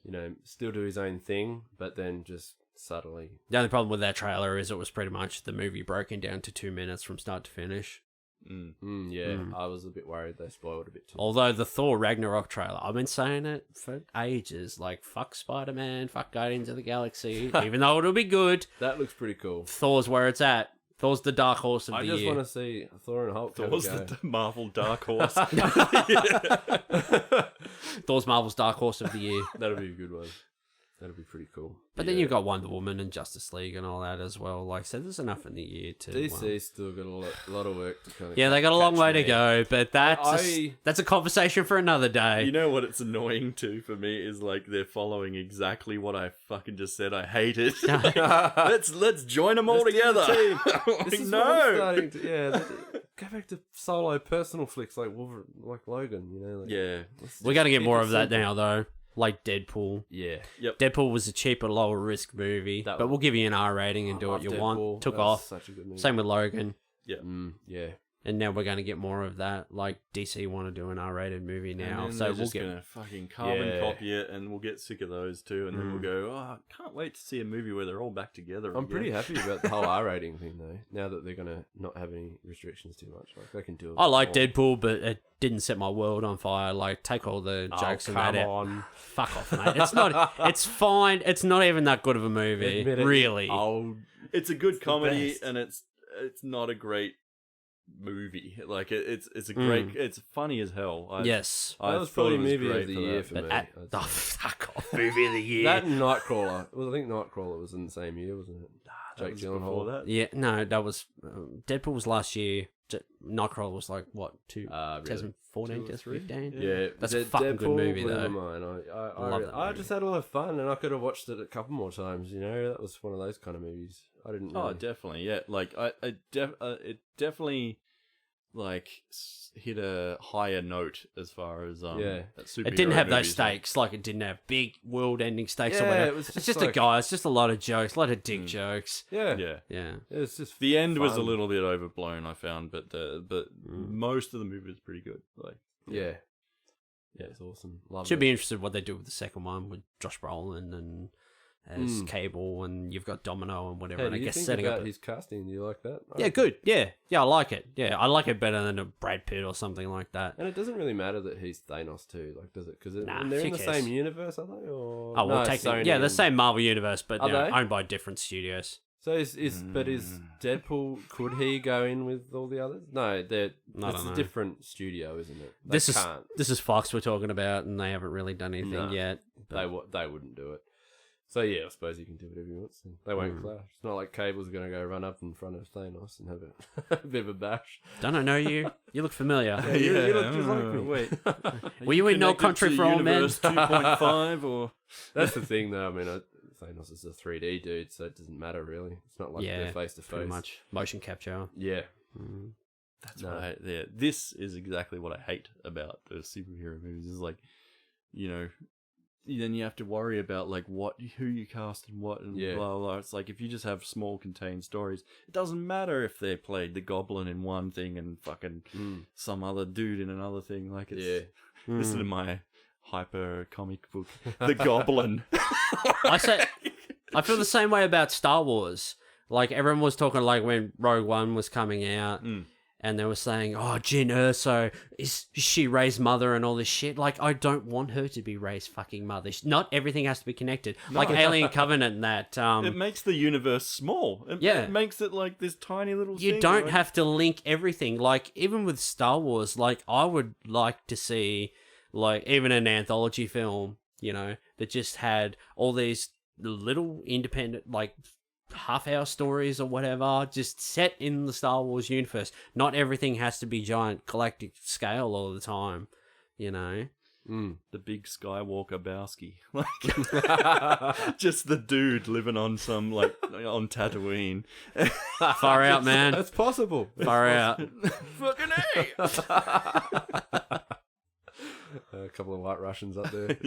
you know, still do his own thing, but then just subtly. The only problem with that trailer is it was pretty much the movie broken down to 2 minutes from start to finish. I was a bit worried they spoiled a bit too. Although the Thor Ragnarok trailer, I've been saying it for ages, like, fuck Spider-Man, fuck Guardians of the Galaxy, even though it'll be good. That looks pretty cool. Thor's where it's at. Thor's the dark horse of the year. I just want to see Thor and Hulk. Thor's the Marvel dark horse. Thor's Marvel's dark horse of the year. That'll be a good one. That'll be pretty cool. But then you've got Wonder Woman and Justice League and all that as well. Like, so there's enough in the year to... DC still got a lot of work to kind of... Yeah, they got a long way to go, but that's a conversation for another day. You know what it's annoying too for me is like they're following exactly what I fucking just said. I hate it. let's join them all together. This is what I'm starting to, go back to solo personal flicks like Wolverine, like Logan. You know, like, we got to get more of that now though. Like Deadpool. Yeah. Yep. Deadpool was a cheaper, lower risk movie, but we'll give you an R rating and do what you want. Took off. Such a good movie. Same with Logan. Yeah. Yeah. And now we're going to get more of that. Like DC want to do an R-rated movie now, so we'll get gonna fucking carbon copy it, and we'll get sick of those too. And then we'll go, oh, I can't wait to see a movie where they're all back together. I'm pretty happy about the whole R rating thing though. Now that they're gonna not have any restrictions too much, like they can do it. I like Deadpool, but it didn't set my world on fire. Like, take all the jokes and that out. Fuck off, mate. It's not. It's fine. It's not even that good of a movie, really. It's a good comedy, and it's not a great movie. Like it's a great. It's funny as hell. Yes, that was probably movie of the year for me. Fuck off, movie of the year. That and Nightcrawler. Well, I think Nightcrawler was in the same year, wasn't it? Jake Gyllenhaal. That. Yeah, no, that was Deadpool was last year. Nightcrawler was like what 2014, 2015. Yeah, that's a fucking good movie though. I love that movie. I just had a lot of fun, and I could have watched it a couple more times. You know, that was one of those kind of movies. I didn't. Oh, definitely, yeah. Like it definitely like hit a higher note as far as it didn't have those stakes. Like it didn't have big world-ending stakes or whatever. It's just like, a guy. It's just a lot of jokes, a lot of dick jokes. Yeah. It's just the end was a little bit overblown, I found, but most of the movie is pretty good. Like yeah, it's awesome. Should be interested what they do with the second one with Josh Brolin and as Cable, and you've got Domino and whatever. And I guess setting up his casting. Do you like that? Good. Yeah, I like it. Yeah, I like it better than a Brad Pitt or something like that. And it doesn't really matter that he's Thanos too. Like, does it? Because they're in the same universe, are they? Or the same Marvel universe, but owned by different studios. So is Deadpool? Could he go in with all the others? No, it's a different studio, isn't it? This is Fox we're talking about, and they haven't really done anything yet. But they wouldn't do it. So yeah, I suppose he can do whatever he wants. They won't clash. It's not like Cable's going to go run up in front of Thanos and have a bit of a bash. Don't I know you? You look familiar. You look just like me. Wait, were you in No Country for Old Men? 2.5 or that's the thing, though. I mean, Thanos is a 3D dude, so it doesn't matter really. It's not like they're face to face. Pretty much motion capture. Yeah, that's right. Yeah, this is exactly what I hate about the superhero movies. Is like, you know. Then you have to worry about like who you cast and what and blah, blah blah. It's like if you just have small contained stories, it doesn't matter if they played the Goblin in one thing and fucking some other dude in another thing. Like it's listen to my hyper comic book, The Goblin. I feel the same way about Star Wars. Like everyone was talking like when Rogue One was coming out. And they were saying, oh, Jyn Erso, is she Rey's mother and all this shit? Like, I don't want her to be Rey's fucking mother. Not everything has to be connected. No. Like Alien Covenant and that. It makes the universe small. It makes it like this tiny little thing. You don't have to link everything. Like, even with Star Wars, like, I would like to see, like, even an anthology film, you know, that just had all these little independent, like, half-hour stories or whatever, just set in the Star Wars universe. Not everything has to be giant galactic scale all the time, you know. The big Skywalker Bowski. Like, just the dude living on some, like, on Tatooine. Far out, man. That's possible. Far out. Fucking A! A couple of white Russians up there.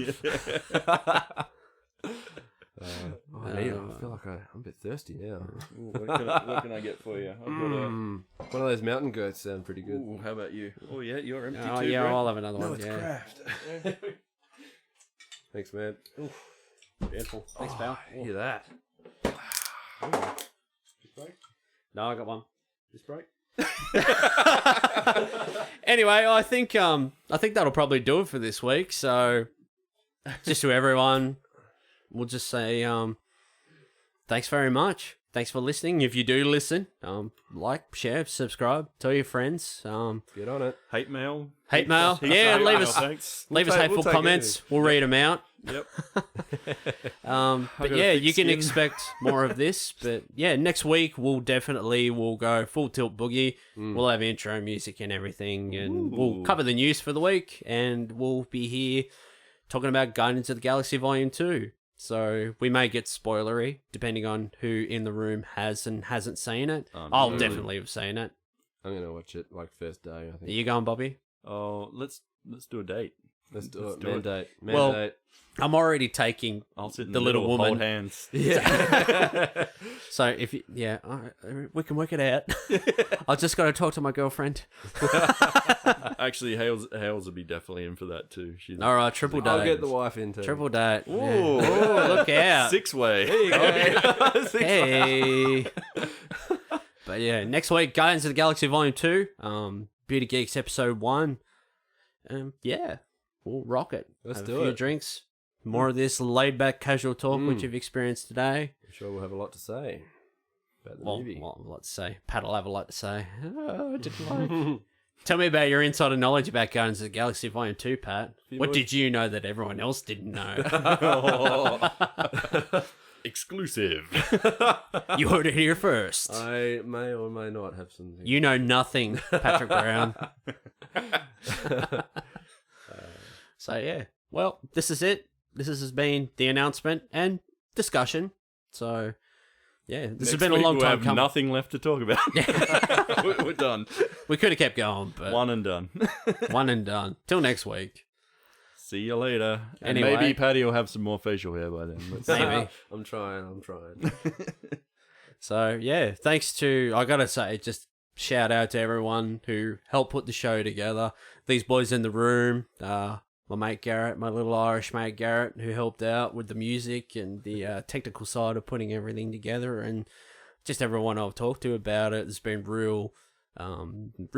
I feel like I'm a bit thirsty now. Ooh, what can I get for you? I've got One of those mountain goats sound pretty good. Ooh, how about you? Oh, yeah, you're empty Oh, too, yeah, bro. I'll have another one. It's Yeah. craft. Thanks, man. Beautiful. Thanks, pal. Hear that? No, I got one. Just break. Anyway, I think that'll probably do it for this week. So, just to everyone, we'll just say thanks very much. Thanks for listening. If you do listen, like, share, subscribe, tell your friends. Get on it. Hate mail. Hate mail. Yeah, leave us hateful we'll take comments. We'll read them out. Yep. But yeah, you can expect more of this. But yeah, next week we'll go full tilt boogie. We'll have intro music and everything, and we'll cover the news for the week, and we'll be here talking about Guardians of the Galaxy Volume 2. So we may get spoilery depending on who in the room has and hasn't seen it. I'll definitely have seen it. I'm gonna watch it like first day. I Are think. you going, Bobby? Oh, let's do a date. Let's do it. do it. Mandate. Well, I'm already taking I'll sit in the the little middle, woman. hold hands. Yeah. So if you, all right, we can work it out. I've just got to talk to my girlfriend. Actually, Hales will be definitely in for that too. She's All right, triple date. I'll get the wife in too. Triple date. Ooh. Yeah. Ooh, look out. 6-way. There you go. Hey. But yeah, next week, Guardians of the Galaxy Volume 2, Beauty Geeks Episode 1. Yeah, we'll rock it. Let's have do a few it. drinks. More of this laid-back casual talk, which you've experienced today. I'm sure we'll have a lot to say about the Well, movie. let's say. Pat will have a lot to say. Oh, I didn't like. Tell me about your insider knowledge about Guardians of the Galaxy Volume 2, Pat. What did you know that everyone else didn't know? Exclusive. You heard it here first. I may or may not have some. You know nothing, Patrick Brown. So yeah, well, this is it. This has been the announcement and discussion. So yeah, this has been a long we'll time have coming. nothing left to talk about. We're done. We could have kept going, but One and done. one and done. Till next week. See you later. And Anyway. maybe Patty will have some more facial hair by then. Let's see. Maybe. I'm trying. So yeah, thanks to, I gotta say, just shout out to everyone who helped put the show together. These boys in the room, my mate Garrett, my little Irish mate Garrett, who helped out with the music and the technical side of putting everything together, and just everyone I've talked to about it has been real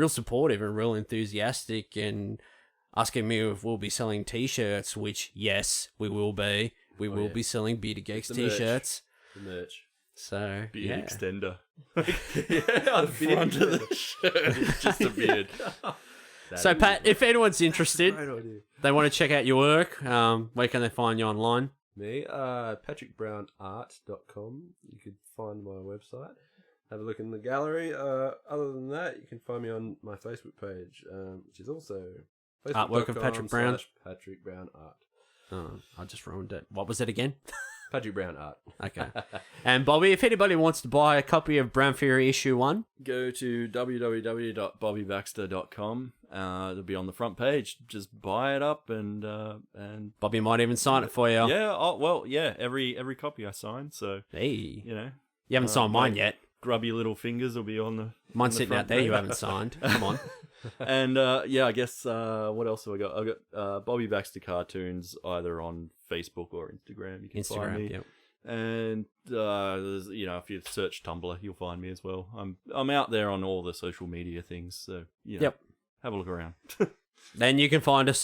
supportive and real enthusiastic, and asking me if we'll be selling t-shirts, which yes, we will be. We will be selling Bearded Geeks The merch. t-shirts. The merch. So Beard yeah. extender. Yeah, The front of the shirt is just a beard. So Pat, if anyone's interested, Great idea. they want to check out your work, where can they find you online? Me, patrickbrownart.com. You could find my website. Have a look in the gallery. Other than that, you can find me on my Facebook page, which is also Artwork of Patrick Brown. Patrick Brown Art. Oh, I just ruined it. What was it again? Patrick Brown Art. Okay. And Bobby, if anybody wants to buy a copy of Brown Fury issue 1, Go to www.bobbybaxter.com. It'll be on the front page. Just buy it up and Bobby might even sign it for you. yeah. Oh, well, yeah. Every copy I sign. So Hey, you know, you haven't signed mine yet. grubby little fingers will be on the. Mine's the sitting front out there. You page. haven't signed. Come on. And yeah, I guess what else have I got? I've got Bobby Baxter cartoons either on Facebook or Instagram. You can find me. Instagram. Yep. And there's, you know, if you search Tumblr, you'll find me as well. I'm out there on all the social media things, so you know, Yep. have a look around. Then you can find us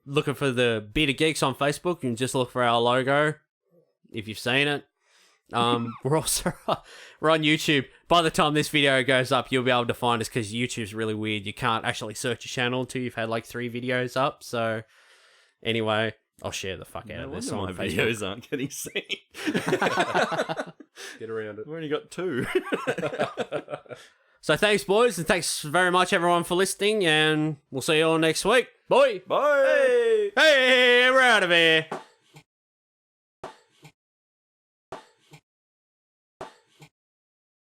looking for the Bearded Geeks on Facebook. You can just look for our logo if you've seen it. We're also we're on YouTube. By the time this video goes up, you'll be able to find us because YouTube's really weird. You can't actually search a channel until you've had like 3 videos up. So anyway, I'll share the fuck out No of this wonder on my Facebook. videos aren't getting seen. Get around it. We've only got 2. So thanks, boys, and thanks very much, everyone, for listening, and we'll see you all next week. Bye. Bye. Hey! Hey, we're out of here.